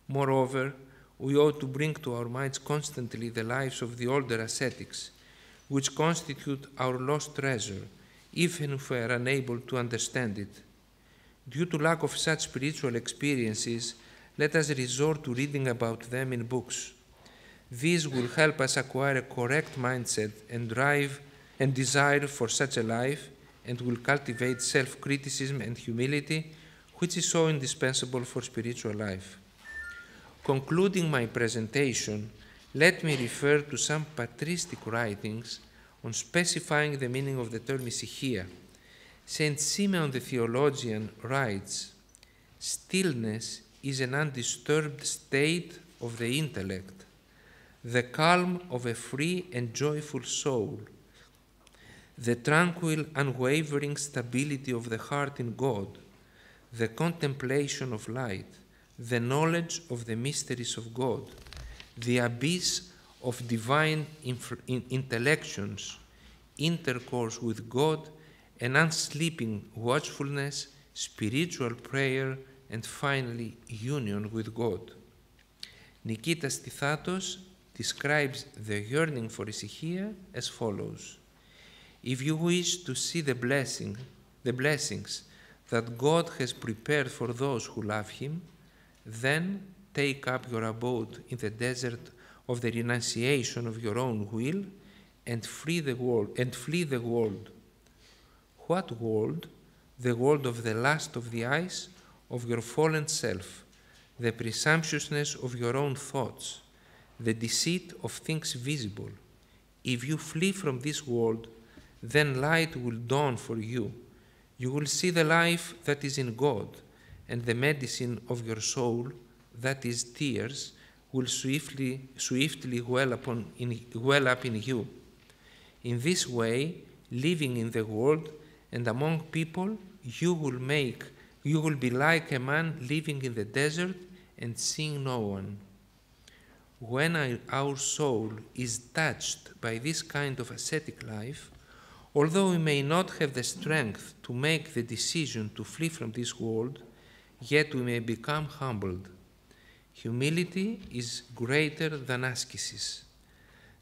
Moreover, we ought to bring to our minds constantly the lives of the older ascetics, which constitute our lost treasure, even if we are unable to understand it. Due to lack of such spiritual experiences, let us resort to reading about them in books. These will help us acquire a correct mindset and drive and desire for such a life, and will cultivate self-criticism and humility, which is so indispensable for spiritual life. Concluding my presentation, let me refer to some patristic writings on specifying the meaning of the term Hesychia. Saint Simeon the theologian writes, "Stillness is an undisturbed state of the intellect, the calm of a free and joyful soul, the tranquil, unwavering stability of the heart in God, the contemplation of light, the knowledge of the mysteries of God, the abyss of divine intellections, intercourse with God, and unsleeping watchfulness, spiritual prayer, and finally union with God." Nikitas Tithatos describes the yearning for Hesychia as follows: "If you wish to see the blessings that God has prepared for those who love Him, then take up your abode in the desert of the renunciation of your own will and flee the world. What world? The world of the lust of the eyes of your fallen self, the presumptuousness of your own thoughts, the deceit of things visible. If you flee from this world, then light will dawn for you. You will see the life that is in God, and the medicine of your soul, that is tears, will swiftly well up in you. In this way, living in the world and among people, you will be like a man living in the desert and seeing no one. When our soul is touched by this kind of ascetic life, although we may not have the strength to make the decision to flee from this world, yet we may become humbled. Humility is greater than askesis.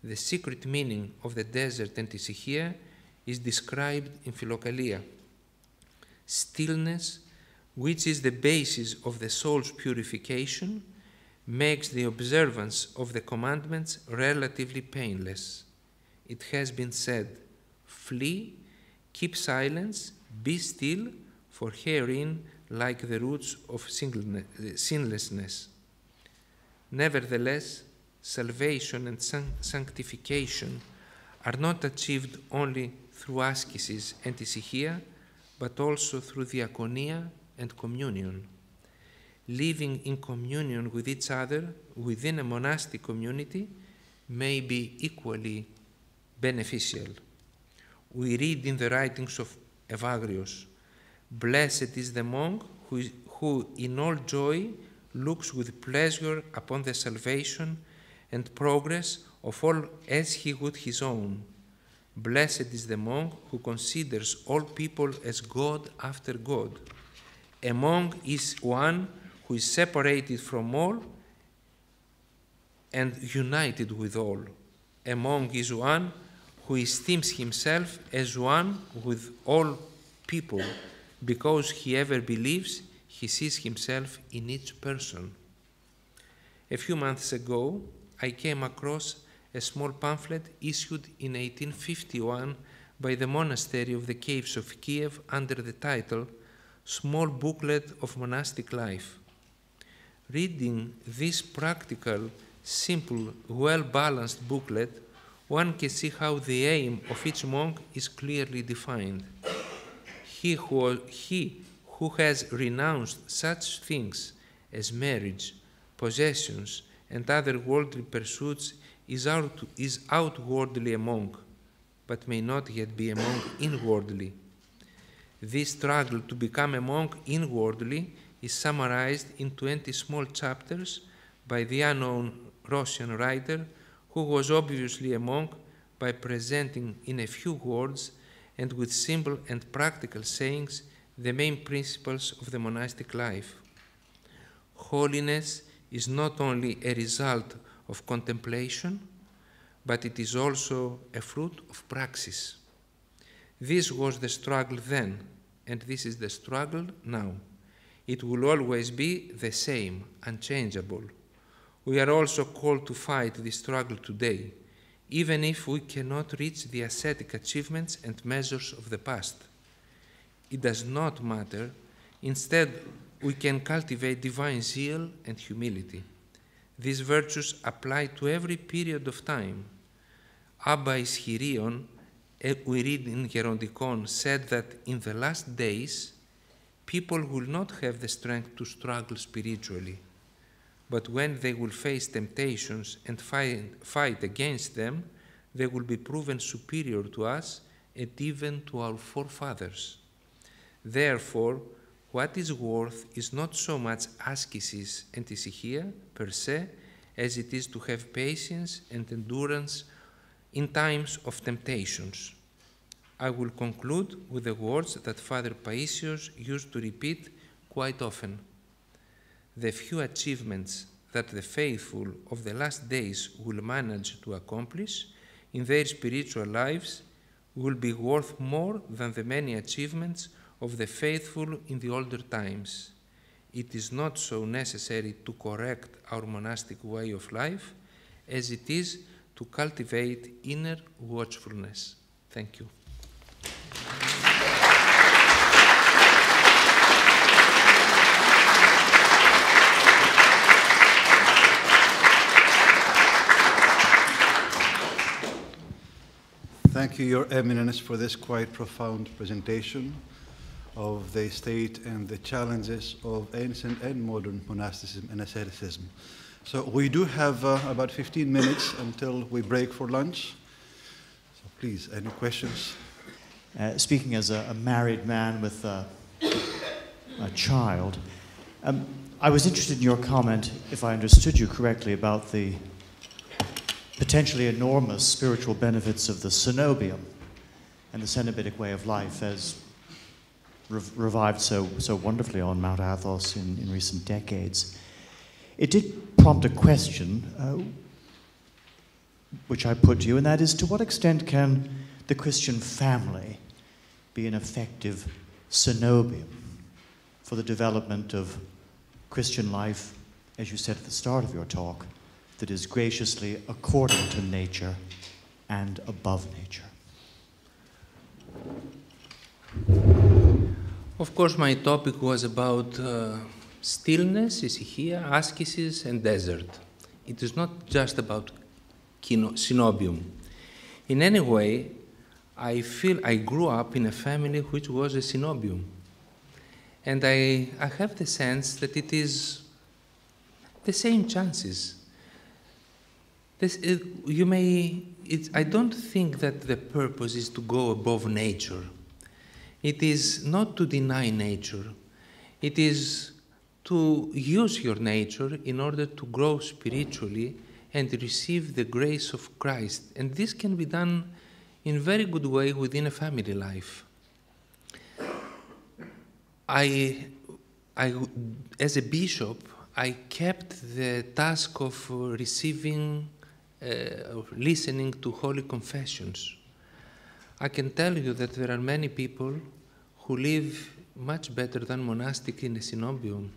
The secret meaning of the desert and Hesychia is described in Philokalia. Stillness, which is the basis of the soul's purification, makes the observance of the commandments relatively painless. It has been said, "Flee, keep silence, be still, for herein lie the roots of sinlessness." Nevertheless, salvation and sanctification are not achieved only through askesis and Hesychia, but also through diaconia and communion. Living in communion with each other within a monastic community may be equally beneficial. We read in the writings of Evagrios, "Blessed is the monk who in all joy looks with pleasure upon the salvation and progress of all as he would his own. Blessed is the monk who considers all people as God after God. A monk is one who is separated from all and united with all. A monk is one who esteems himself as one with all people, because he ever believes he sees himself in each person." A few months ago, I came across a small pamphlet issued in 1851 by the monastery of the Caves of Kiev under the title "Small Booklet of Monastic Life." Reading this practical, simple, well-balanced booklet, one can see how the aim of each monk is clearly defined. He who has renounced such things as marriage, possessions, and other worldly pursuits is outwardly a monk, but may not yet be a monk inwardly. This struggle to become a monk inwardly is summarized in 20 small chapters by the unknown Russian writer, who was obviously a monk, by presenting in a few words and with simple and practical sayings the main principles of the monastic life. Holiness is not only a result of contemplation, but it is also a fruit of praxis. This was the struggle then, and this is the struggle now. It will always be the same, unchangeable. We are also called to fight this struggle today, even if we cannot reach the ascetic achievements and measures of the past. It does not matter. Instead, we can cultivate divine zeal and humility. These virtues apply to every period of time. Abba Ischirion, we read in Gerontikon, said that in the last days, people will not have the strength to struggle spiritually, but when they will face temptations and fight against them, they will be proven superior to us and even to our forefathers. Therefore, what is worth is not so much askesis and Hesychia per se, as it is to have patience and endurance in times of temptations. I will conclude with the words that Father Paisios used to repeat quite often. The few achievements that the faithful of the last days will manage to accomplish in their spiritual lives will be worth more than the many achievements of the faithful in the older times. It is not so necessary to correct our monastic way of life as it is to cultivate inner watchfulness. Thank you. Thank you, Your Eminence, for this quite profound presentation of the state and the challenges of ancient and modern monasticism and asceticism. So we do have about 15 minutes until we break for lunch. So please, any questions? Speaking as a married man with a child, I was interested in your comment, if I understood you correctly, about the potentially enormous spiritual benefits of the cenobium and the cenobitic way of life as revived so wonderfully on Mount Athos in recent decades. It did prompt a question, which I put to you, and that is, to what extent can the Christian family be an effective cenobium? for the development of Christian life, as you said at the start of your talk, that is graciously according to nature and above nature? Of course, my topic was about stillness, Hesychia, Askesis, and desert. It is not just about synobium. In any way, I feel I grew up in a family which was a synobium. And I have the sense that it is the same chances. I don't think that the purpose is to go above nature. It is not to deny nature. It is to use your nature in order to grow spiritually and receive the grace of Christ. And this can be done in a very good way within a family life. As a bishop, I kept the task of receiving, listening to holy confessions. I can tell you that there are many people who live much better than monastic in a synobium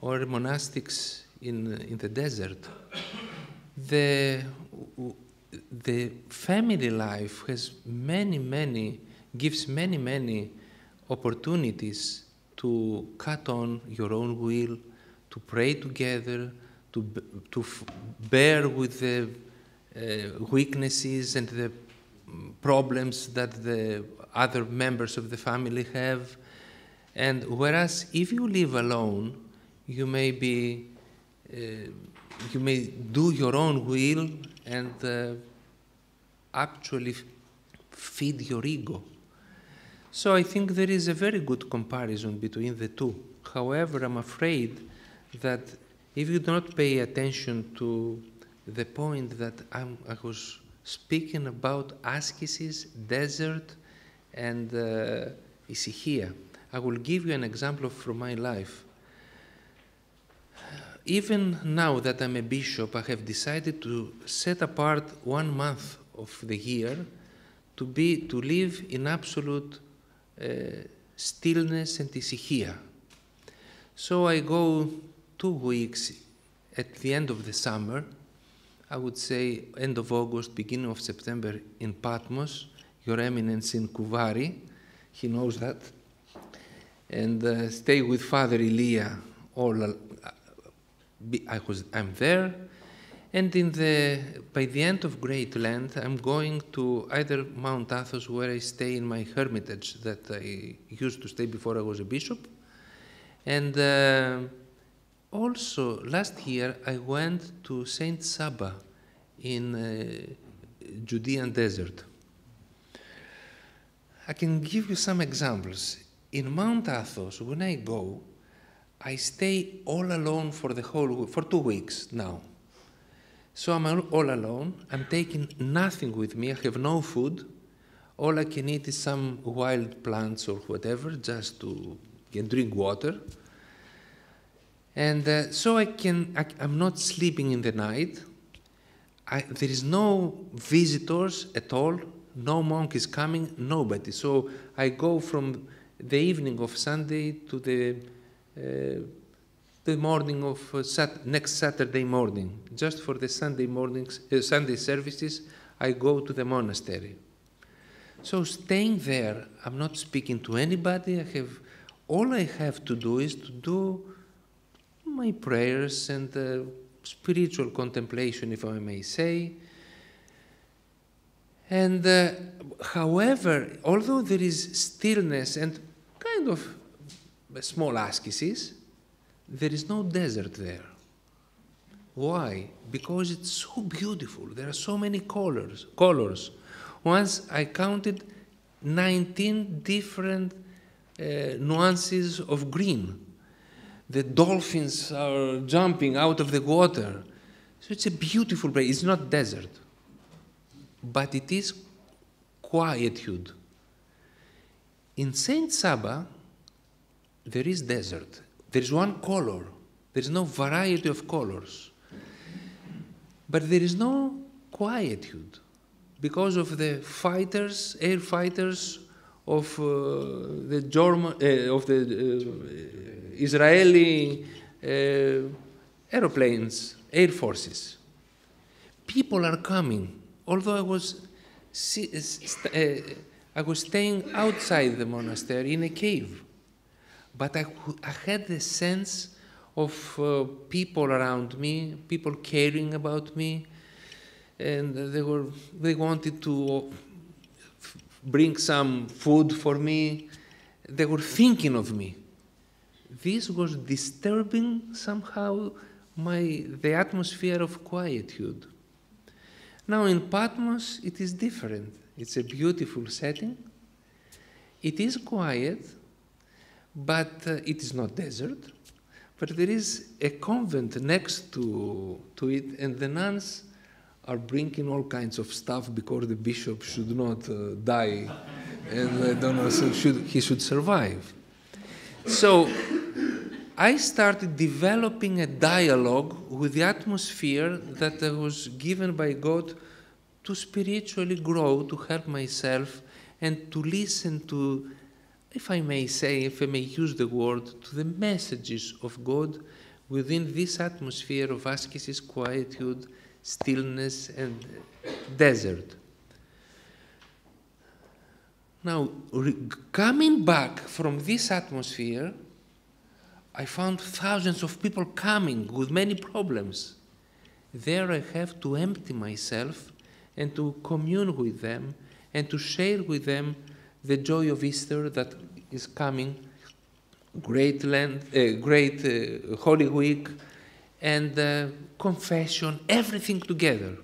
or monastics in the desert. The family life has gives many opportunities to cut on your own will, to pray together, to bear with the weaknesses and the problems that the other members of the family have. And whereas if you live alone, you may do your own will and actually feed your ego. So I think there is a very good comparison between the two. However, I'm afraid that if you do not pay attention to the point that I was speaking about askesis, desert, and Hesychia, I will give you an example from my life. Even now that I'm a bishop, I have decided to set apart 1 month of the year to live in absolute stillness and Hesychia. So I go 2 weeks at the end of the summer, I would say end of August, beginning of September in Patmos, Your Eminence in Kouvari, he knows that, and stay with Father Ilia. I'm there, and by the end of Great Lent, I'm going to either Mount Athos, where I stay in my hermitage that I used to stay before I was a bishop, and also last year I went to Saint Saba in Judean desert. I can give you some examples. In Mount Athos, when I go, I stay all alone for 2 weeks now. So I'm all alone. I'm taking nothing with me. I have no food. All I can eat is some wild plants or whatever, just to drink water. And so I'm not sleeping in the night. There is no visitors at all. No monk is coming, nobody. So I go from the evening of Sunday to the morning of next Saturday morning. Just for the Sunday services, I go to the monastery. So staying there, I'm not speaking to anybody. All I have to do is to do my prayers and spiritual contemplation, if I may say. And however, although there is stillness and kind of a small askesis, there is no desert there. Why? Because it's so beautiful. There are so many colors. Once I counted 19 different nuances of green. The dolphins are jumping out of the water. So it's a beautiful place. It's not desert, but it is quietude. In Saint Saba, there is desert. There is one color. There is no variety of colors. But there is no quietude because of the fighters, air fighters of the Israeli aeroplanes, air forces. People are coming, although I was staying outside the monastery in a cave. But I had the sense of people around me, people caring about me, and they wanted to bring some food for me. They were thinking of me. This was disturbing somehow the atmosphere of quietude. Now in Patmos it is different. It's a beautiful setting. It is quiet, but it is not desert. But there is a convent next to it, and the nuns are bringing all kinds of stuff because the bishop should not die, and I don't know, so he should survive. So I started developing a dialogue with the atmosphere that was given by God to spiritually grow, to help myself, and to listen to, if I may say, if I may use the word, to the messages of God within this atmosphere of ascesis, quietude, stillness, and desert. Now, coming back from this atmosphere, I found thousands of people coming with many problems. There I have to empty myself and to commune with them and to share with them the joy of Easter that is coming, great Holy Week, and confession, everything together.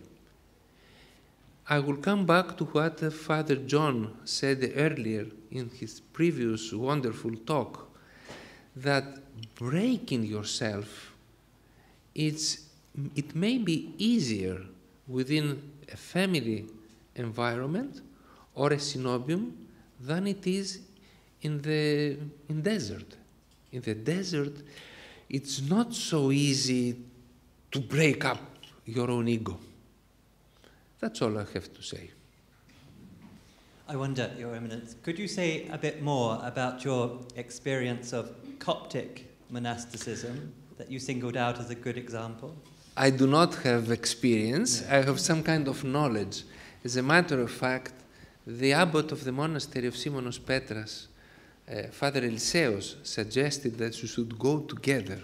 I will come back to what Father John said earlier in his previous wonderful talk, that breaking yourself, it may be easier within a family environment or a synobium than it is in desert. In the desert, it's not so easy to break up your own ego. That's all I have to say. I wonder, Your Eminence, could you say a bit more about your experience of Coptic monasticism that you singled out as a good example? I do not have experience. I have some kind of knowledge. As a matter of fact, the abbot of the monastery of Simonos Petras, Father Eliseos, suggested that we should go together.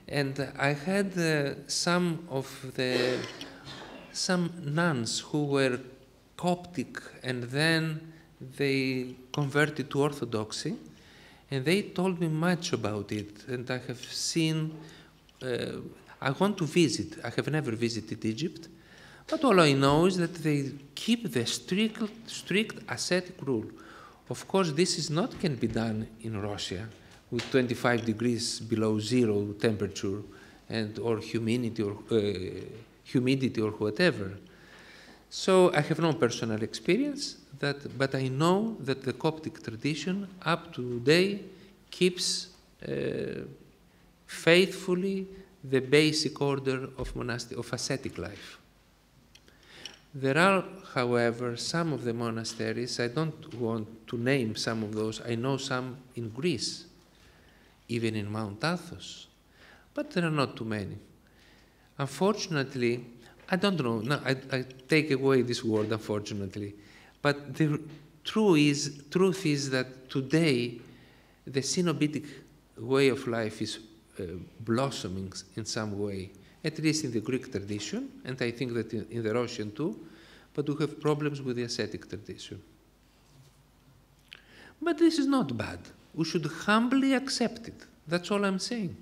And I had some nuns who were Coptic, and then they converted to Orthodoxy, and they told me much about it. And I have seen, I want to visit. I have never visited Egypt, but all I know is that they keep the strict ascetic rule. Of course, this can be done in Russia with 25 degrees below zero temperature or humidity or whatever. So I have no personal experience, but I know that the Coptic tradition up to today keeps faithfully the basic order of ascetic life. There are, however, some of the monasteries, I don't want to name some of those, I know some in Greece, even in Mount Athos, but there are not too many. Unfortunately, I don't know, no, I take away this word, unfortunately, but the truth is that today the Synobitic way of life is blossoming in some way, at least in the Greek tradition, and I think that in the Russian too, but we have problems with the ascetic tradition. But this is not bad. We should humbly accept it. That's all I'm saying.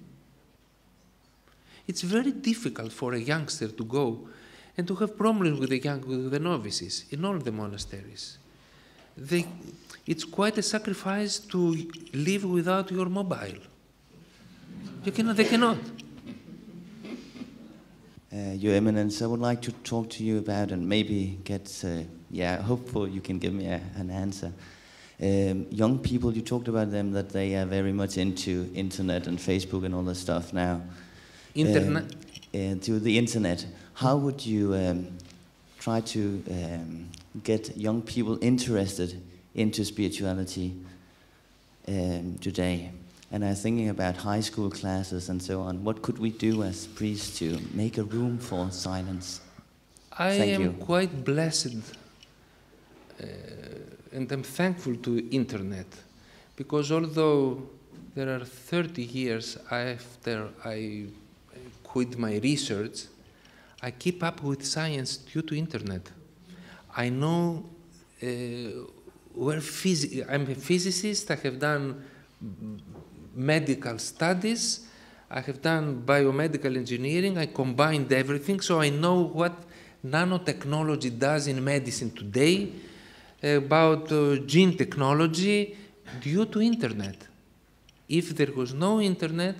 It's very difficult for a youngster to go and to have problems with the novices in all the monasteries. It's quite a sacrifice to live without your mobile. They cannot. Your Eminence, I would like to talk to you about and maybe get, hopefully you can give me an answer. Young people, you talked about them, that they are very much into internet and Facebook and all this stuff now. Internet? To the internet. How would you try to get young people interested into spirituality today. And I'm thinking about high school classes and so on. What could we do as priests to make a room for silence? I Thank am you. quite blessed and I'm thankful to internet, because although there are 30 years after I quit my research, I keep up with science due to internet. I know where I'm a physicist, I have done medical studies, I have done biomedical engineering, I combined everything, so I know what nanotechnology does in medicine today, about gene technology, due to internet. If there was no internet,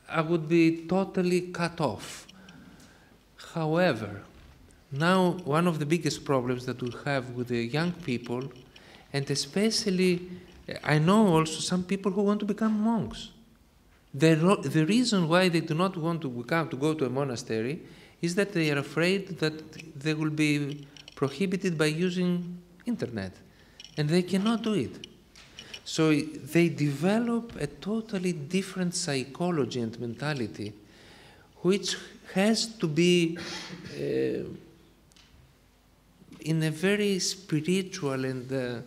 I would be totally cut off. However, now one of the biggest problems that we have with the young people, and especially, I know also some people who want to become monks. The reason why they do not want to go to a monastery is that they are afraid that they will be prohibited by using internet, and they cannot do it. So they develop a totally different psychology and mentality, which has to be in a very spiritual and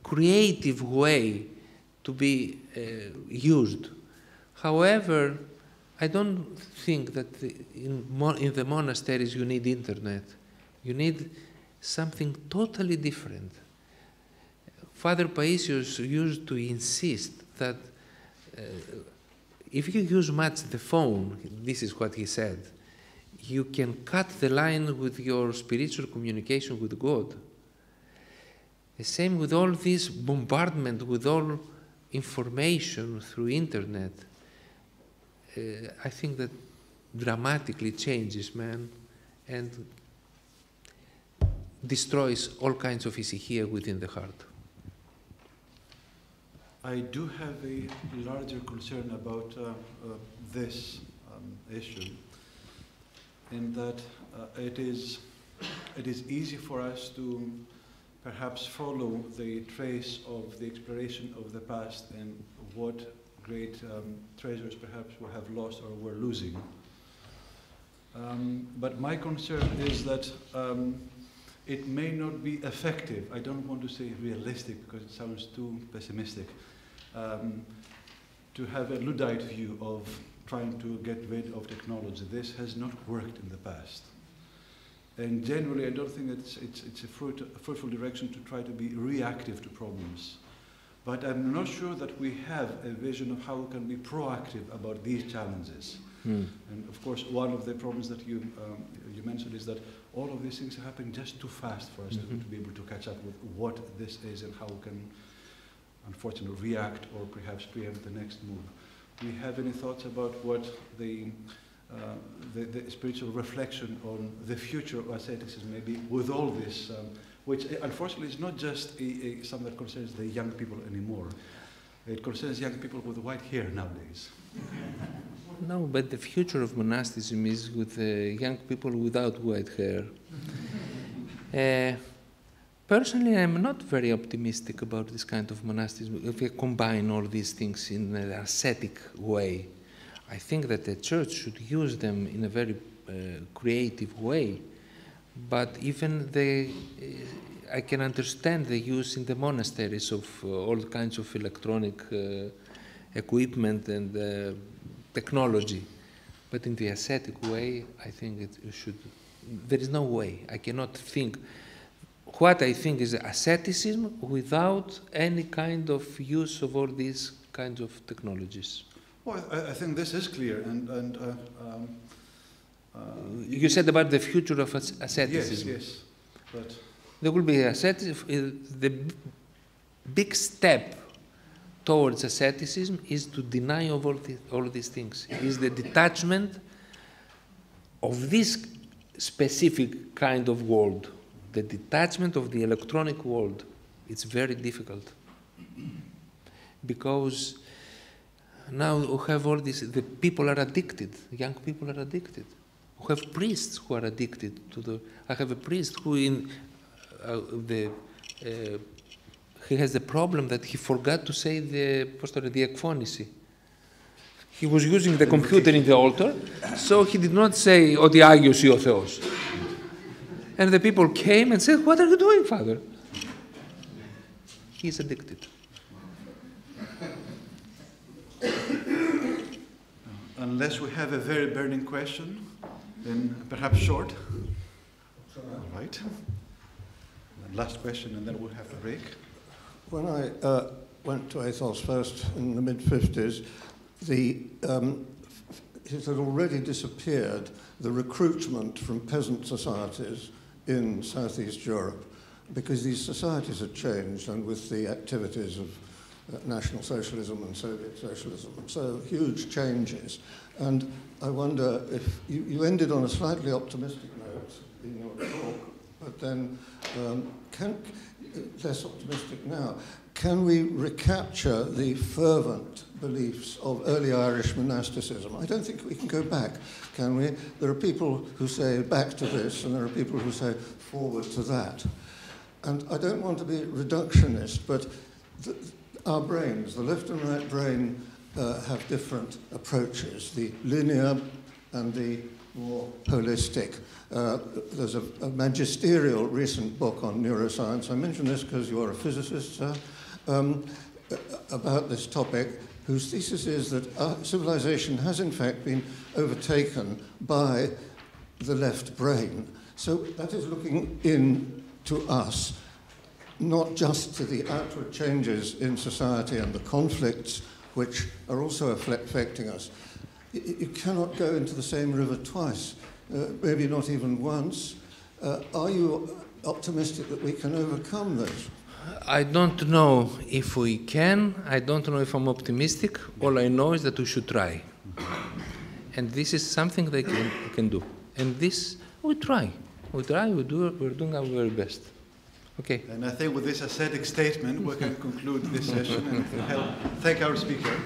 creative way to be used. However, I don't think that in the monasteries you need internet. You need something totally different. Father Paisios used to insist that if you use much the phone, this is what he said, you can cut the line with your spiritual communication with God. The same with all this bombardment with all information through internet. I think that dramatically changes man and destroys all kinds of Hesychia within the heart. I do have a larger concern about this issue, in that it is easy for us to perhaps follow the trace of the exploration of the past and what great treasures perhaps we have lost or we're losing. But my concern is that it may not be effective. I don't want to say realistic because it sounds too pessimistic. To have a Luddite view of trying to get rid of technology. This has not worked in the past. And generally, I don't think it's a fruitful direction to try to be reactive to problems. But I'm not sure that we have a vision of how we can be proactive about these challenges. And of course, one of the problems that you mentioned is that all of these things are happening just too fast for us to be able to catch up with what this is and how we can, unfortunately, react or perhaps preempt the next move. Do you have any thoughts about what the spiritual reflection on the future of asceticism maybe with all this, which unfortunately is not just something that concerns the young people anymore. It concerns young people with white hair nowadays. No, but the future of monasticism is with young people without white hair. Personally, I'm not very optimistic about this kind of monasticism. If we combine all these things in an ascetic way, I think that the church should use them in a very creative way. But even I can understand the use in the monasteries of all kinds of electronic equipment and technology. But in the ascetic way, I think it should. There is no way. I cannot think. What I think is asceticism without any kind of use of all these kinds of technologies. Well, I think this is clear. You said about the future of asceticism. Yes. But there will be asceticism. The big step towards asceticism is to deny of all these things. It is the detachment of this specific kind of world. The detachment of the electronic world. It's very difficult. Because now we have all this, the people are addicted, young people are addicted. We have priests who are addicted to I have a priest who in the he has the problem that he forgot to say the εκφώνηση. He was using the computer in the altar, so he did not say ότι Άγιος ή ο Θεός. And the people came and said, what are you doing, Father? He is addicted. Unless we have a very burning question, then perhaps short. All right. And last question, and then we'll have to break. When I went to Athos first in the mid-50s, it had already disappeared, the recruitment from peasant societies in Southeast Europe, because these societies had changed, and with the activities of National Socialism and Soviet Socialism, so huge changes. And I wonder if you ended on a slightly optimistic note in your talk, but then less optimistic now. Can we recapture the fervent beliefs of early Irish monasticism? I don't think we can go back, can we? There are people who say back to this, and there are people who say forward to that. And I don't want to be reductionist, but our brains, the left and right brain, have different approaches, the linear and the more holistic. There's a magisterial recent book on neuroscience. I mention this because you're a physicist, sir, about this topic, whose thesis is that our civilization has in fact been overtaken by the left brain. So that is looking in to us, not just to the outward changes in society and the conflicts which are also affecting us. You cannot go into the same river twice, maybe not even once. Are you optimistic that we can overcome this? I don't know if we can. I don't know if I'm optimistic. All I know is that we should try. And this is something that we can do. And this, we try. We try, we're doing our very best. Okay. And I think with this ascetic statement, we can conclude this session and thank our speaker.